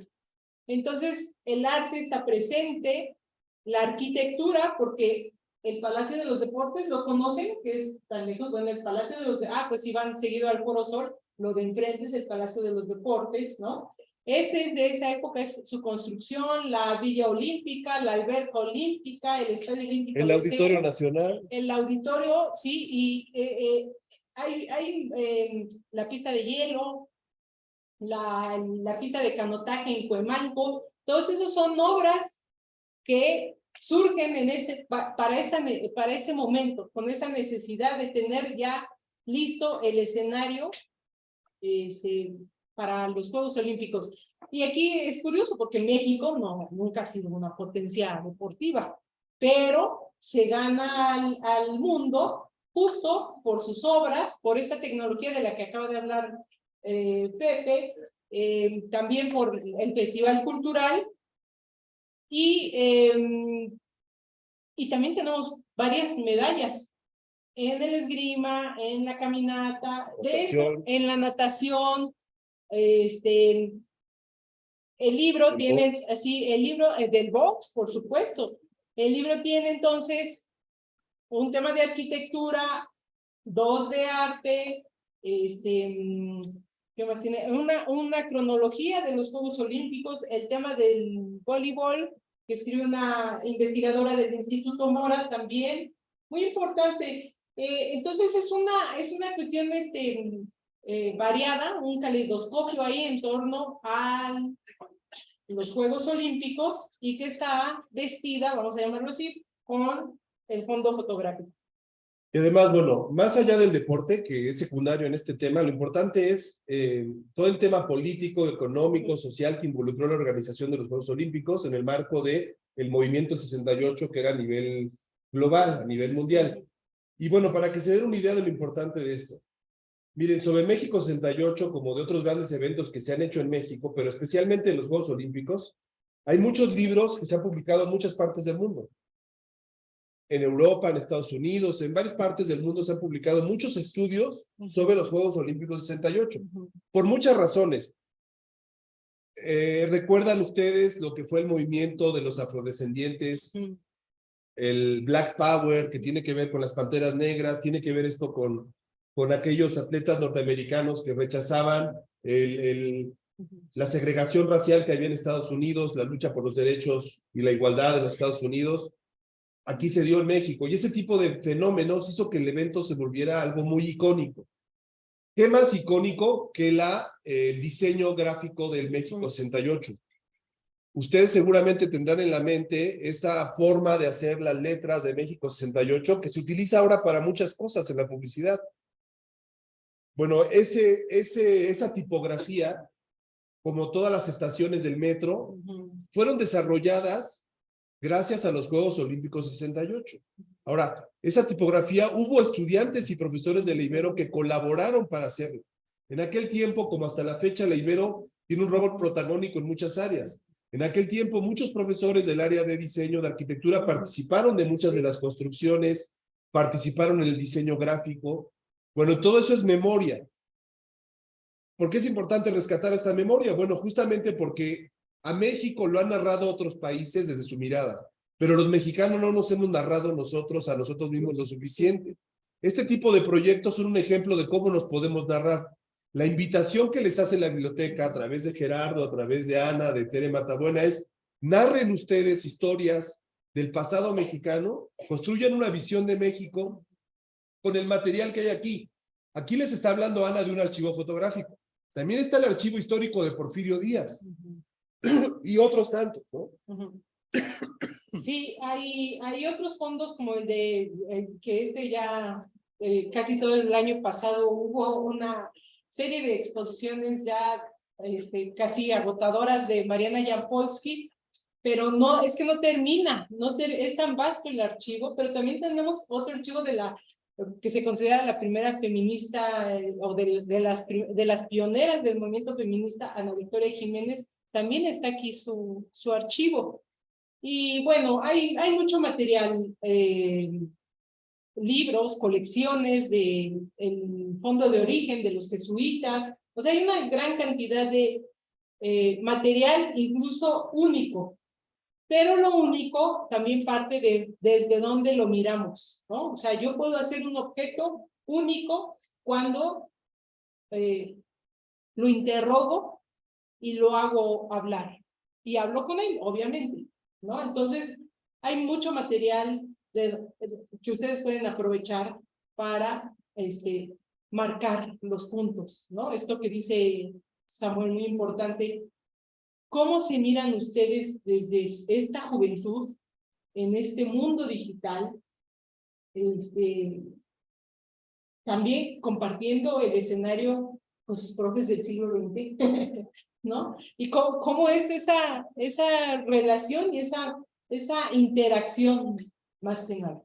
Entonces, el arte está presente, la arquitectura, porque el Palacio de los Deportes, ¿lo conocen? Que es tan lejos. Bueno, el Palacio de los pues si van seguido al Foro Sol, lo de enfrente es el Palacio de los Deportes, ¿no? Ese de esa época es su construcción, la Villa Olímpica, la Alberca Olímpica, el Estadio Olímpico. El Auditorio Nacional. El auditorio, sí, y hay la pista de hielo, la pista de canotaje en Cuemanco. Todos esos son obras que surgen para ese momento, con esa necesidad de tener ya listo el escenario para los Juegos Olímpicos. Y aquí es curioso, porque México nunca ha sido una potencia deportiva, pero se gana al mundo justo por sus obras, por esta tecnología de la que acaba de hablar Pepe, también por el Festival Cultural, y también tenemos varias medallas en el esgrima, en la caminata, en la natación. El libro tiene, así, el libro del box, por supuesto. El libro tiene entonces un tema de arquitectura, 2 de arte, ¿qué más tiene? Una cronología de los Juegos Olímpicos, el tema del voleibol, que escribe una investigadora del Instituto Mora también, muy importante. Entonces es una cuestión variada, un caleidoscopio ahí en torno a los Juegos Olímpicos, y que está vestida, vamos a llamarlo así, con el fondo fotográfico. Y además, bueno, más allá del deporte, que es secundario en este tema, lo importante es todo el tema político, económico, social que involucró la organización de los Juegos Olímpicos en el marco del movimiento 68, que era a nivel global, a nivel mundial. Y bueno, para que se den una idea de lo importante de esto, Miren, sobre México 68, como de otros grandes eventos que se han hecho en México, pero especialmente en los Juegos Olímpicos, hay muchos libros que se han publicado en muchas partes del mundo. En Europa, en Estados Unidos, en varias partes del mundo se han publicado muchos estudios sobre los Juegos Olímpicos 68, por muchas razones. ¿Recuerdan ustedes lo que fue el movimiento de los afrodescendientes? El Black Power, que tiene que ver con las Panteras Negras, tiene que ver esto con aquellos atletas norteamericanos que rechazaban la segregación racial que había en Estados Unidos, la lucha por los derechos y la igualdad en los Estados Unidos. Aquí se dio en México, y ese tipo de fenómenos hizo que el evento se volviera algo muy icónico. ¿Qué más icónico que el diseño gráfico del México 68? Ustedes seguramente tendrán en la mente esa forma de hacer las letras de México 68 que se utiliza ahora para muchas cosas en la publicidad. Bueno, esa tipografía, como todas las estaciones del metro, fueron desarrolladas gracias a los Juegos Olímpicos 68. Ahora, esa tipografía, hubo estudiantes y profesores de la Ibero que colaboraron para hacerlo. En aquel tiempo, como hasta la fecha, la Ibero tiene un rol protagónico en muchas áreas. En aquel tiempo, muchos profesores del área de diseño, de arquitectura, participaron de muchas de las construcciones, participaron en el diseño gráfico. Bueno, todo eso es memoria. ¿Por qué es importante rescatar esta memoria? Bueno, justamente porque a México lo han narrado otros países desde su mirada, pero los mexicanos no nos hemos narrado a nosotros mismos lo suficiente. Este tipo de proyectos son un ejemplo de cómo nos podemos narrar. La invitación que les hace la biblioteca a través de Gerardo, a través de Ana, de Tere Matabuena, es: narren ustedes historias del pasado mexicano, construyan una visión de México con el material que hay aquí. Aquí les está hablando Ana de un archivo fotográfico. También está el archivo histórico de Porfirio Díaz. Y otros tantos, ¿no? Sí, hay otros fondos como el de que ya casi todo el año pasado hubo una serie de exposiciones ya casi agotadoras de Mariana Jampolsky, pero no, es que no termina, es tan vasto el archivo, pero también tenemos otro archivo que se considera la primera feminista o de las pioneras del movimiento feminista, Ana Victoria Jiménez. También está aquí su archivo. Y bueno, hay mucho material, libros, colecciones del fondo de origen de los jesuitas. O sea, hay una gran cantidad de material, incluso único. Pero lo único también parte desde dónde lo miramos, ¿no? O sea, yo puedo hacer un objeto único cuando lo interrogo y lo hago hablar. Y hablo con él, obviamente, ¿no? Entonces, hay mucho material que ustedes pueden aprovechar para marcar los puntos, ¿no? Esto que dice Samuel, muy importante. ¿Cómo se miran ustedes desde esta juventud en este mundo digital? También compartiendo el escenario con sus profes del siglo XX, ¿no? Y cómo es esa relación y esa interacción más que nada.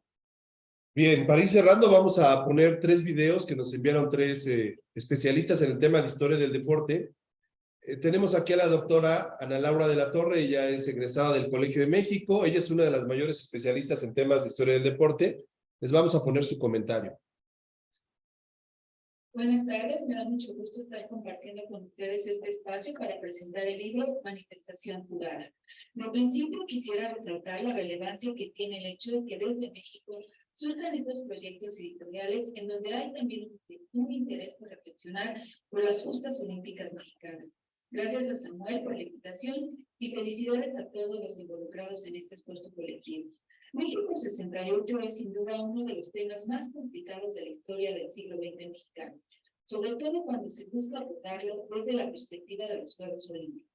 Bien, para ir cerrando, vamos a poner 3 videos que nos enviaron 3 especialistas en el tema de historia del deporte. Tenemos aquí a la doctora Ana Laura de la Torre. Ella es egresada del Colegio de México. Ella es una de las mayores especialistas en temas de historia del deporte. Les vamos a poner su comentario. Buenas tardes, me da mucho gusto estar compartiendo con ustedes este espacio para presentar el libro Manifestación Jurada. De principio quisiera resaltar la relevancia que tiene el hecho de que desde México surjan estos proyectos editoriales en donde hay también un interés por reflexionar por las justas olímpicas mexicanas. Gracias a Samuel por la invitación y felicidades a todos los involucrados en este esfuerzo colectivo. México 68 es sin duda uno de los temas más complicados de la historia del siglo XX mexicano, sobre todo cuando se busca abordarlo desde la perspectiva de los Juegos Olímpicos.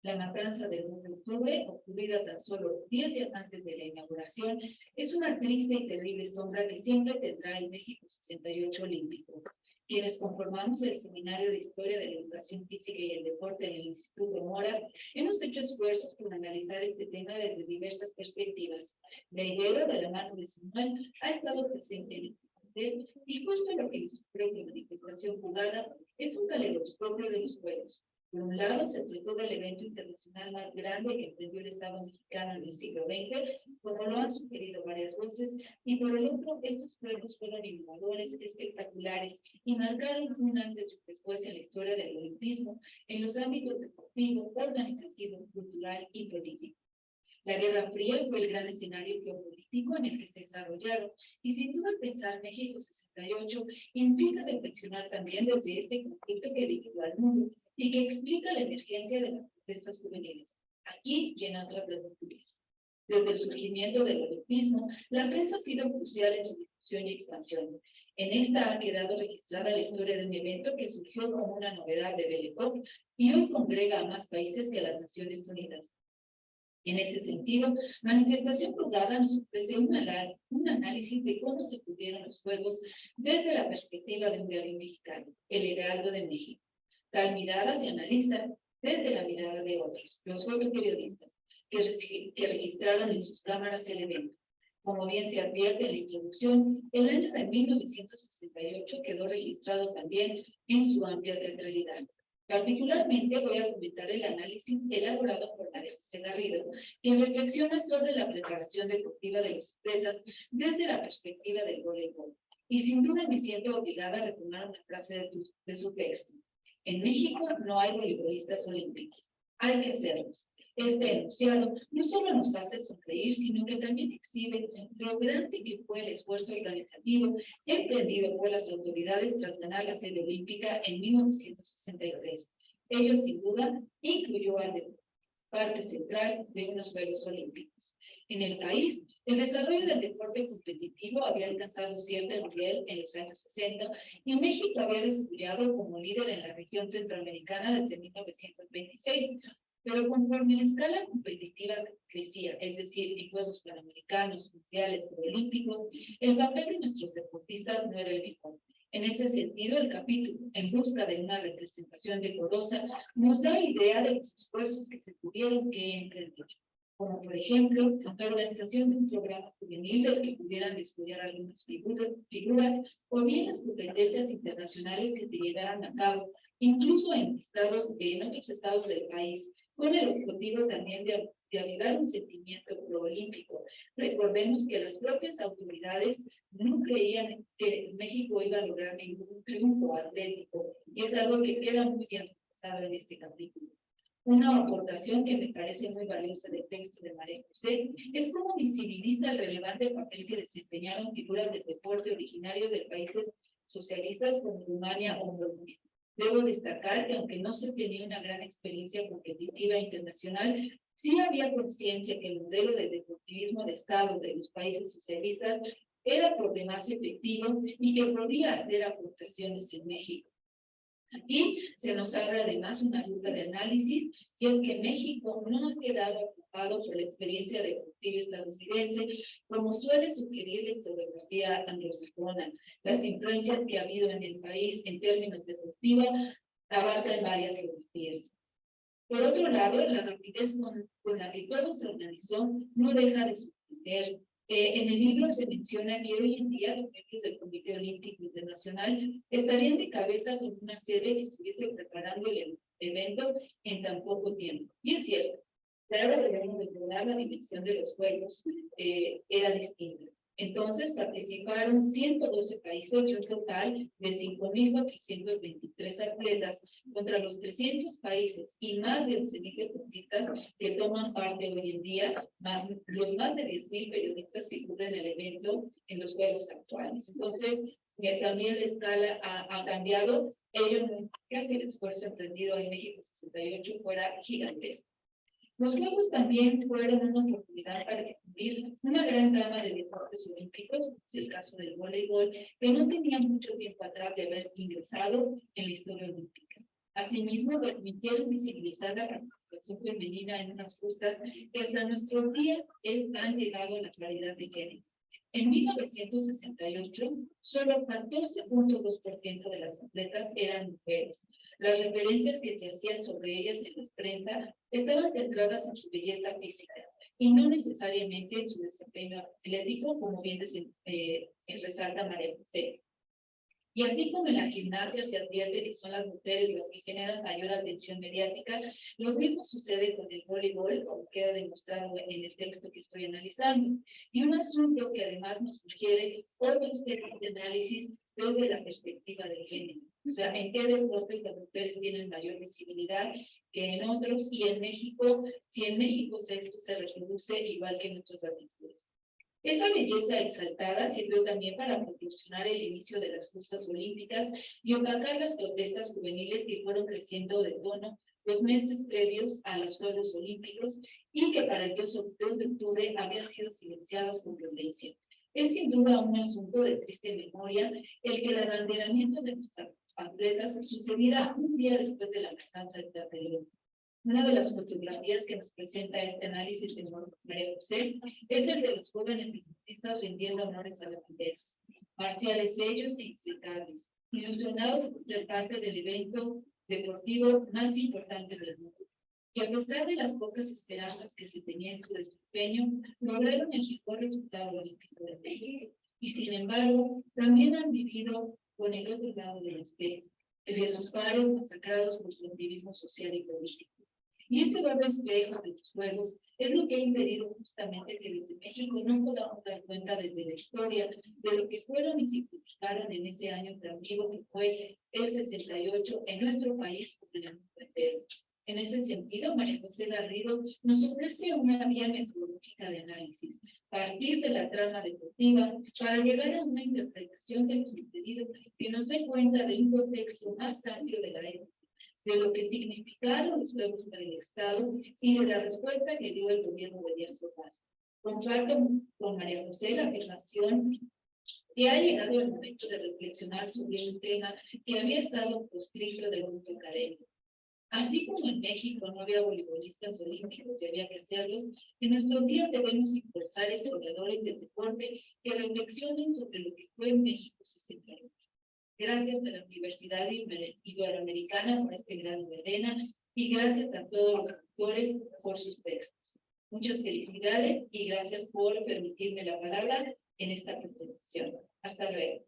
La matanza del 9 de octubre, ocurrida tan solo 10 días antes de la inauguración, es una triste y terrible sombra que siempre tendrá el México 68 olímpico. Quienes conformamos el Seminario de Historia de la Educación Física y el Deporte en el Instituto Mora, hemos hecho esfuerzos por analizar este tema desde diversas perspectivas. La Ibero, de la mano de Samuel, ha estado presente en plantel, y justo lo que nos ofrece manifestación jugada es un caleidoscopio de los juegos. Por un lado, se trató del evento internacional más grande que emprendió el Estado mexicano en el siglo XX, como lo han sugerido varias voces, y por el otro, estos juegos fueron innovadores, espectaculares, y marcaron un antes y después en la historia del olimpismo, en los ámbitos deportivo, organizativo, cultural y político. La Guerra Fría fue el gran escenario geopolítico en el que se desarrollaron, y sin duda pensar México 68 implica reflexionar también desde este conflicto que dividió al mundo y que explica la emergencia de las protestas juveniles, aquí y en otras latitudes. Desde el surgimiento del olimpismo, la prensa ha sido crucial en su difusión y expansión. En esta ha quedado registrada la historia de un evento que surgió como una novedad de Belecop y hoy congrega a más países que las Naciones Unidas. En ese sentido, Manifestación Jugada nos ofrece un análisis de cómo se cubrieron los Juegos desde la perspectiva de un diario mexicano, El Heraldo de México. Tal mirada se analiza desde la mirada de otros, los fotoperiodistas, que registraron en sus cámaras el evento. Como bien se advierte en la introducción, el año de 1968 quedó registrado también en su amplia teatralidad. Particularmente voy a comentar el análisis elaborado por María José Garrido, quien reflexiona sobre la preparación deportiva de los atletas desde la perspectiva del voleibol. Y sin duda me siento obligada a retomar una frase de su texto. En México no hay voleibolistas olímpicos, hay que hacerlos. Este enunciado no solo nos hace sonreír, sino que también exhibe lo grande que fue el esfuerzo organizativo emprendido por las autoridades tras ganar la sede olímpica en 1963. Ello, sin duda, incluyó al deporte, parte central de unos Juegos Olímpicos. En el país, el desarrollo del deporte competitivo había alcanzado cierto nivel en los años 60 y México había desarrollado como líder en la región centroamericana desde 1926. Pero conforme la escala competitiva crecía, es decir, en Juegos Panamericanos, Mundiales o Olímpicos, el papel de nuestros deportistas no era el mismo. En ese sentido, el capítulo, en busca de una representación decorosa, nos da idea de los esfuerzos que se tuvieron que emprender, como por ejemplo, la organización de un programa juvenil del que pudieran estudiar algunas figuras, o bien las competencias internacionales que se llevaran a cabo, incluso en otros estados del país, con el objetivo también de avivar un sentimiento proolímpico. Recordemos que las propias autoridades no creían que México iba a lograr ningún triunfo atlético, y es algo que queda muy bien reflejado en este capítulo. Una aportación que me parece muy valiosa del texto de María José es cómo visibiliza el relevante papel que desempeñaron figuras del deporte originarios de países socialistas como Rumania o Polonia. Debo destacar que aunque no se tenía una gran experiencia competitiva internacional, sí había conciencia que el modelo de deportivismo de Estado de los países socialistas era por demás efectivo y que podía hacer aportaciones en México. Aquí se nos abre además una ruta de análisis, y es que México no ha quedado ocupado por la experiencia deportiva estadounidense, como suele sugerir la historiografía anglosajona. Las influencias que ha habido en el país en términos deportivos abarcan varias geografías. Por otro lado, la rapidez con la que todo se organizó no deja de sorprender. En el libro se menciona que hoy en día los miembros del Comité Olímpico Internacional estarían de cabeza con una sede que estuviese preparando el evento en tan poco tiempo. Y es cierto, claro, debemos recordar la dimensión de los Juegos era distinta. Entonces participaron 112 países y un total de 5.423 atletas contra los 300 países y más de 11.000 deportistas que toman parte hoy en día, más los más de 10.000 periodistas que cubren el evento en los Juegos actuales. Entonces, también la escala ha cambiado. Ello no implica que el esfuerzo emprendido en México 68 fuera gigantesco. Los Juegos también fueron una oportunidad para descubrir una gran gama de deportes olímpicos, como es el caso del voleibol, que no tenía mucho tiempo atrás de haber ingresado en la historia olímpica. Asimismo, permitieron visibilizar la participación femenina en unas justas que hasta nuestros días han llegado a la claridad de género. En 1968, solo 14.2% de las atletas eran mujeres. Las referencias que se hacían sobre ellas en los 30 estaban centradas en su belleza física, y no necesariamente en su desempeño atlético, como bien resalta María José. Y así como en la gimnasia se advierte que son las mujeres las que generan mayor atención mediática, lo mismo sucede con el voleibol, como queda demostrado en el texto que estoy analizando. Y un asunto que además nos sugiere otros temas de análisis desde la perspectiva del género. O sea, en qué deportes las mujeres tienen mayor visibilidad que en otros, y en México, si en México esto se reproduce igual que en otras latitudes. Esa belleza exaltada sirvió también para proporcionar el inicio de las justas olímpicas y opacar las protestas juveniles que fueron creciendo de tono los meses previos a los Juegos Olímpicos y que para el 2 de octubre habían sido silenciadas con violencia. Es sin duda un asunto de triste memoria el que el abanderamiento de nuestras atletas sucediera un día después de la matanza de Tlatelolco. Una de las fotografías que nos presenta este análisis de María José es el de los jóvenes deportistas rendiendo honores a la bandera, marciales ellos e insecables, ilusionados por ser parte del evento deportivo más importante del mundo. Y a pesar de las pocas esperanzas que se tenían en su desempeño, lograron el mejor resultado olímpico de México. Y sin embargo, también han vivido con el otro lado del espejo, el de sus pares masacrados por su activismo social y político. Y ese doble espejo de los juegos es lo que ha impedido justamente que desde México no podamos dar cuenta desde la historia de lo que fueron y significaron en ese año tan vivo que fue el 68 en nuestro país como en el mundo entero. En ese sentido, María José Garrido nos ofrece una vía metodológica de análisis, partir de la trama deportiva para llegar a una interpretación del sucedido que nos dé cuenta de un contexto más amplio de la época, de lo que significaron los Juegos para el Estado y de la respuesta que dio el gobierno de Díaz Ordaz. Comparto con María José la afirmación que ha llegado el momento de reflexionar sobre un tema que había estado proscrito del mundo académico. Así como en México no había voleibolistas olímpicos y había que hacerlos, en nuestros días debemos impulsar historiadores del deporte que reflexionen sobre lo que fue en México 68. Gracias a la Universidad Iberoamericana por este grado de arena y gracias a todos los autores por sus textos. Muchas felicidades y gracias por permitirme la palabra en esta presentación. Hasta luego.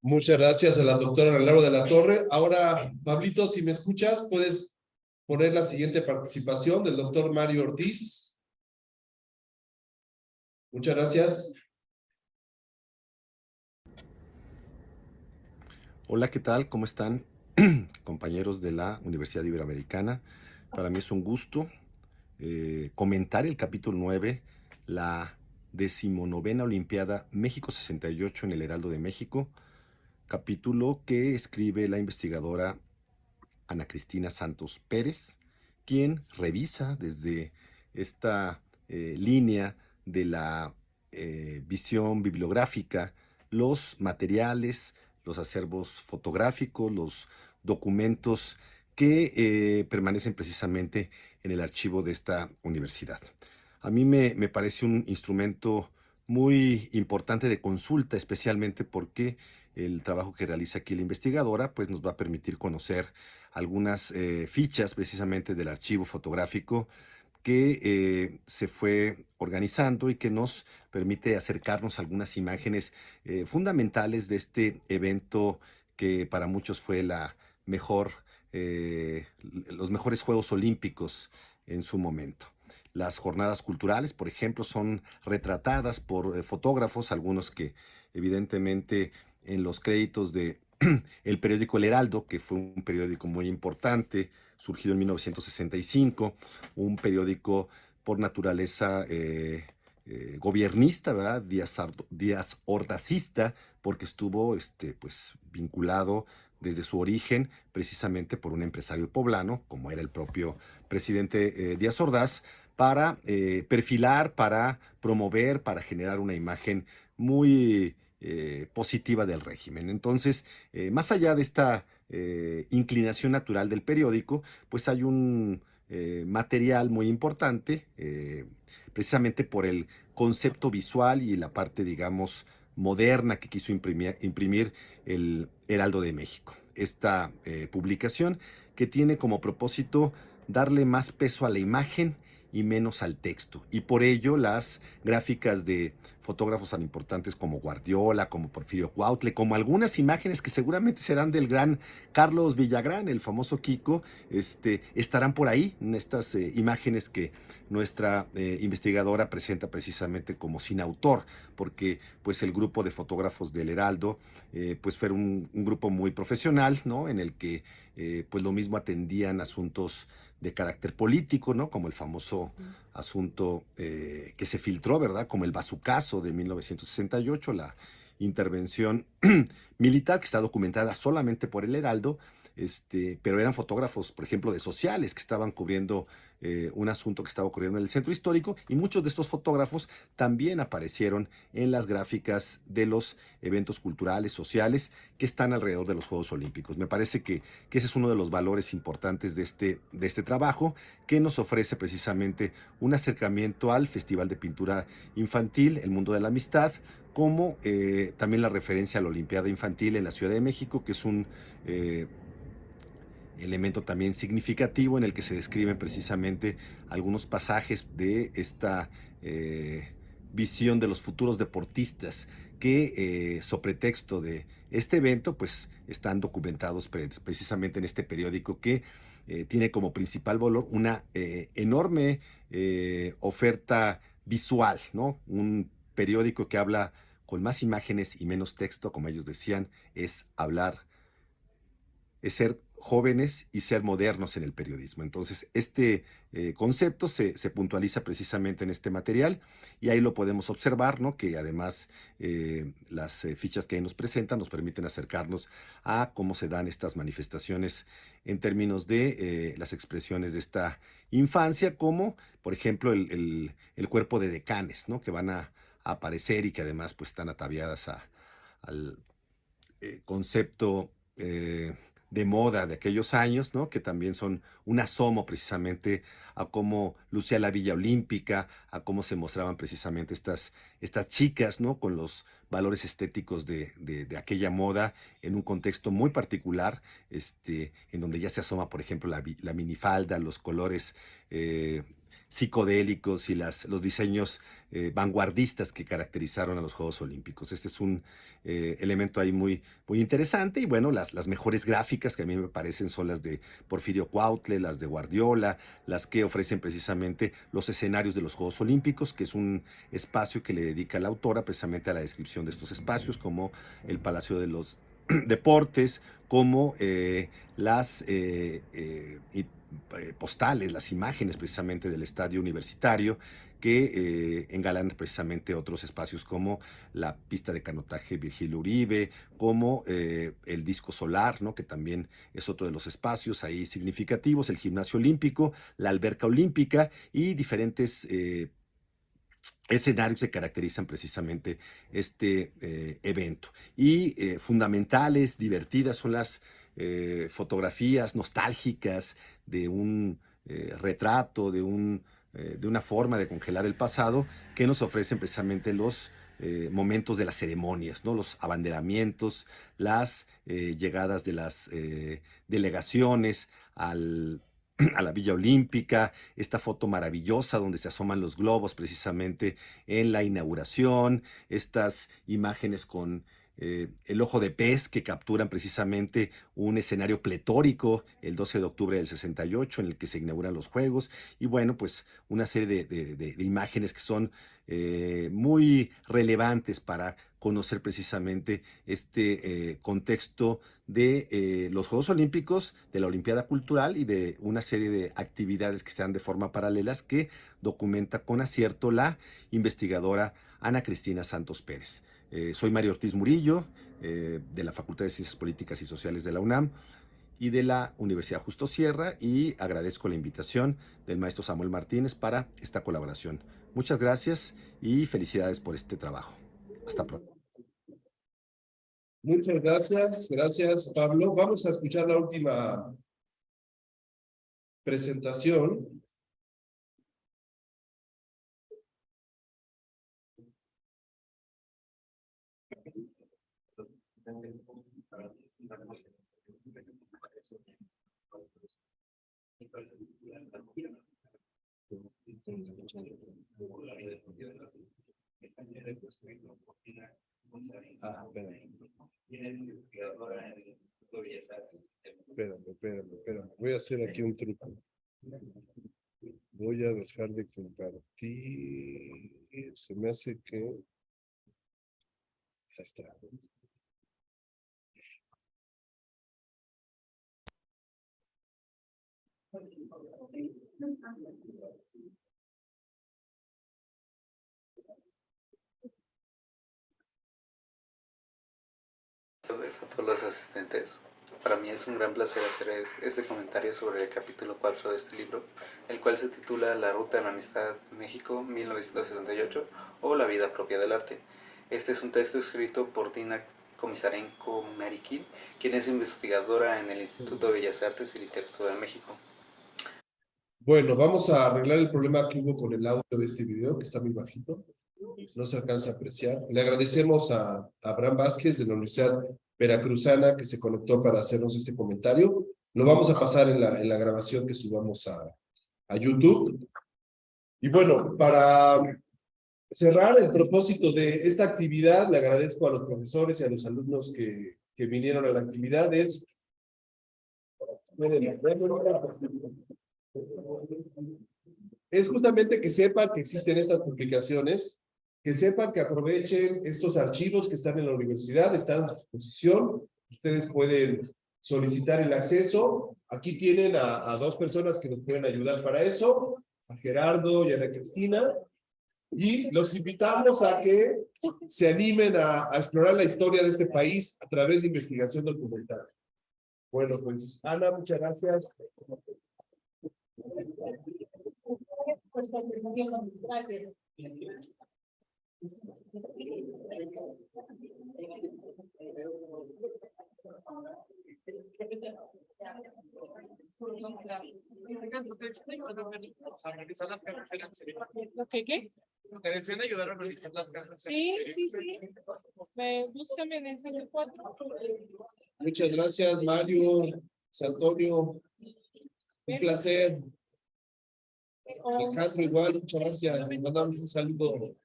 Muchas gracias a la doctora Ana Laura de la Torre. Ahora, Pablito, si me escuchas, puedes poner la siguiente participación del doctor Mario Ortiz. Muchas gracias. Hola, ¿qué tal? ¿Cómo están, compañeros de la Universidad Iberoamericana? Para mí es un gusto comentar el capítulo 9, la 19ª Olimpiada México 68 en el Heraldo de México, capítulo que escribe la investigadora Ana Cristina Santos Pérez, quien revisa desde esta línea de la visión bibliográfica los materiales, los acervos fotográficos, los documentos que permanecen precisamente en el archivo de esta universidad. A mí me parece un instrumento muy importante de consulta, especialmente porque el trabajo que realiza aquí la investigadora pues nos va a permitir conocer algunas fichas precisamente del archivo fotográfico que se fue organizando y que nos permite acercarnos a algunas imágenes fundamentales de este evento que para muchos fue los mejores Juegos Olímpicos en su momento. Las jornadas culturales, por ejemplo, son retratadas por fotógrafos, algunos que evidentemente en los créditos de el periódico El Heraldo, que fue un periódico muy importante, surgido en 1965, un periódico por naturaleza gobiernista, ¿verdad? Díaz Ordazista, porque estuvo pues, vinculado desde su origen precisamente por un empresario poblano, como era el propio presidente Díaz Ordaz, para perfilar, para promover, para generar una imagen muy positiva del régimen. Entonces, más allá de esta inclinación natural del periódico, pues hay un material muy importante, precisamente por el concepto visual y la parte, digamos, moderna que quiso imprimir el Heraldo de México. Esta publicación que tiene como propósito darle más peso a la imagen y menos al texto. Y por ello las gráficas de fotógrafos tan importantes como Guardiola, como Porfirio Cuautle, como algunas imágenes que seguramente serán del gran Carlos Villagrán, el famoso Kiko, estarán por ahí, en estas imágenes que nuestra investigadora presenta precisamente como sin autor, porque pues el grupo de fotógrafos del Heraldo pues fue un grupo muy profesional, ¿no? En el que pues lo mismo atendían asuntos de carácter político, ¿no? Como el famoso asunto que se filtró, ¿verdad? Como el bazucazo de 1968, la intervención militar que está documentada solamente por el Heraldo, pero eran fotógrafos, por ejemplo, de sociales que estaban cubriendo un asunto que estaba ocurriendo en el centro histórico, y muchos de estos fotógrafos también aparecieron en las gráficas de los eventos culturales, sociales que están alrededor de los Juegos Olímpicos. Me parece que ese es uno de los valores importantes de este trabajo, que nos ofrece precisamente un acercamiento al Festival de Pintura Infantil, El Mundo de la Amistad, como también la referencia a la Olimpiada Infantil en la Ciudad de México, que es un elemento también significativo en el que se describen precisamente algunos pasajes de esta visión de los futuros deportistas que, sobre texto de este evento, pues están documentados precisamente en este periódico que tiene como principal valor una enorme oferta visual, ¿no? Un periódico que habla con más imágenes y menos texto, como ellos decían, es ser jóvenes y ser modernos en el periodismo. Entonces, este concepto se puntualiza precisamente en este material, y ahí lo podemos observar, ¿no? Que además las fichas que ahí nos presentan nos permiten acercarnos a cómo se dan estas manifestaciones en términos de las expresiones de esta infancia, como por ejemplo el cuerpo de decanes, ¿no? Que van a aparecer y que además pues están ataviadas al concepto de moda de aquellos años, ¿no? Que también son un asomo precisamente a cómo lucía la Villa Olímpica, a cómo se mostraban precisamente estas chicas, ¿no? Con los valores estéticos de aquella moda en un contexto muy particular, en donde ya se asoma, por ejemplo, la minifalda, los colores psicodélicos y los diseños vanguardistas que caracterizaron a los Juegos Olímpicos. Este es un elemento ahí muy, muy interesante, y bueno, las mejores gráficas que a mí me parecen son las de Porfirio Cuautle, las de Guardiola, las que ofrecen precisamente los escenarios de los Juegos Olímpicos, que es un espacio que le dedica la autora precisamente a la descripción de estos espacios, como el Palacio de los Deportes, como las postales, las imágenes precisamente del estadio universitario, que engalanan precisamente otros espacios como la pista de canotaje Virgilio Uribe, como el disco solar, ¿no? Que también es otro de los espacios ahí significativos, el gimnasio olímpico, la alberca olímpica y diferentes escenarios que caracterizan precisamente este evento. Y fundamentales, divertidas son las fotografías nostálgicas de un retrato, de una forma de congelar el pasado, que nos ofrecen precisamente los momentos de las ceremonias, ¿no? Los abanderamientos, las llegadas de las delegaciones a la Villa Olímpica, esta foto maravillosa donde se asoman los globos precisamente en la inauguración, estas imágenes con el ojo de pez que capturan precisamente un escenario pletórico el 12 de octubre del 68 en el que se inauguran los Juegos, y bueno, pues una serie de imágenes que son muy relevantes para conocer precisamente este contexto de los Juegos Olímpicos, de la Olimpiada Cultural y de una serie de actividades que se dan de forma paralelas que documenta con acierto la investigadora Ana Cristina Santos Pérez. Soy Mario Ortiz Murillo, de la Facultad de Ciencias Políticas y Sociales de la UNAM y de la Universidad Justo Sierra, y agradezco la invitación del maestro Samuel Martínez para esta colaboración. Muchas gracias y felicidades por este trabajo. Hasta pronto. Muchas gracias, gracias Pablo. Vamos a escuchar la última presentación. Espérame. Voy a hacer aquí un truco. Voy a dejar de compartir. Se me hace que... Ya está. Buenas tardes a todos los asistentes. Para mí es un gran placer hacer este comentario sobre el capítulo 4 de este libro, el cual se titula La Ruta de la Amistad en México 1978 o La Vida Propia del Arte. Este es un texto escrito por Dina Komisarenko-Marikin, quien es investigadora en el Instituto de Bellas Artes y Literatura de México. Bueno, vamos a arreglar el problema que hubo con el audio de este video, que está muy bajito. No se alcanza a apreciar. Le agradecemos a Abraham Vázquez de la Universidad Veracruzana que se conectó para hacernos este comentario. Lo vamos a pasar en la grabación que subamos a YouTube. Y bueno, para cerrar el propósito de esta actividad, le agradezco a los profesores y a los alumnos que vinieron a la actividad. Es justamente que sepan que existen estas publicaciones, que sepan que aprovechen estos archivos que están en la universidad, están a su disposición. Ustedes pueden solicitar el acceso. Aquí tienen a dos personas que nos pueden ayudar para eso, a Gerardo y a Ana Cristina. Y los invitamos a que se animen a explorar la historia de este país a través de investigación documental. Bueno, pues Ana, muchas gracias. Gracias. ¿Qué? Te decían ayudar a organizar las cartas. Sí. Búscame en el piso 4. Muchas gracias, Mario, Antonio. Un placer. Alejandro, igual, muchas gracias. Les mandamos un saludo.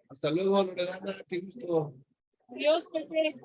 Hasta luego, Loredana, qué gusto. Dios, Pepe.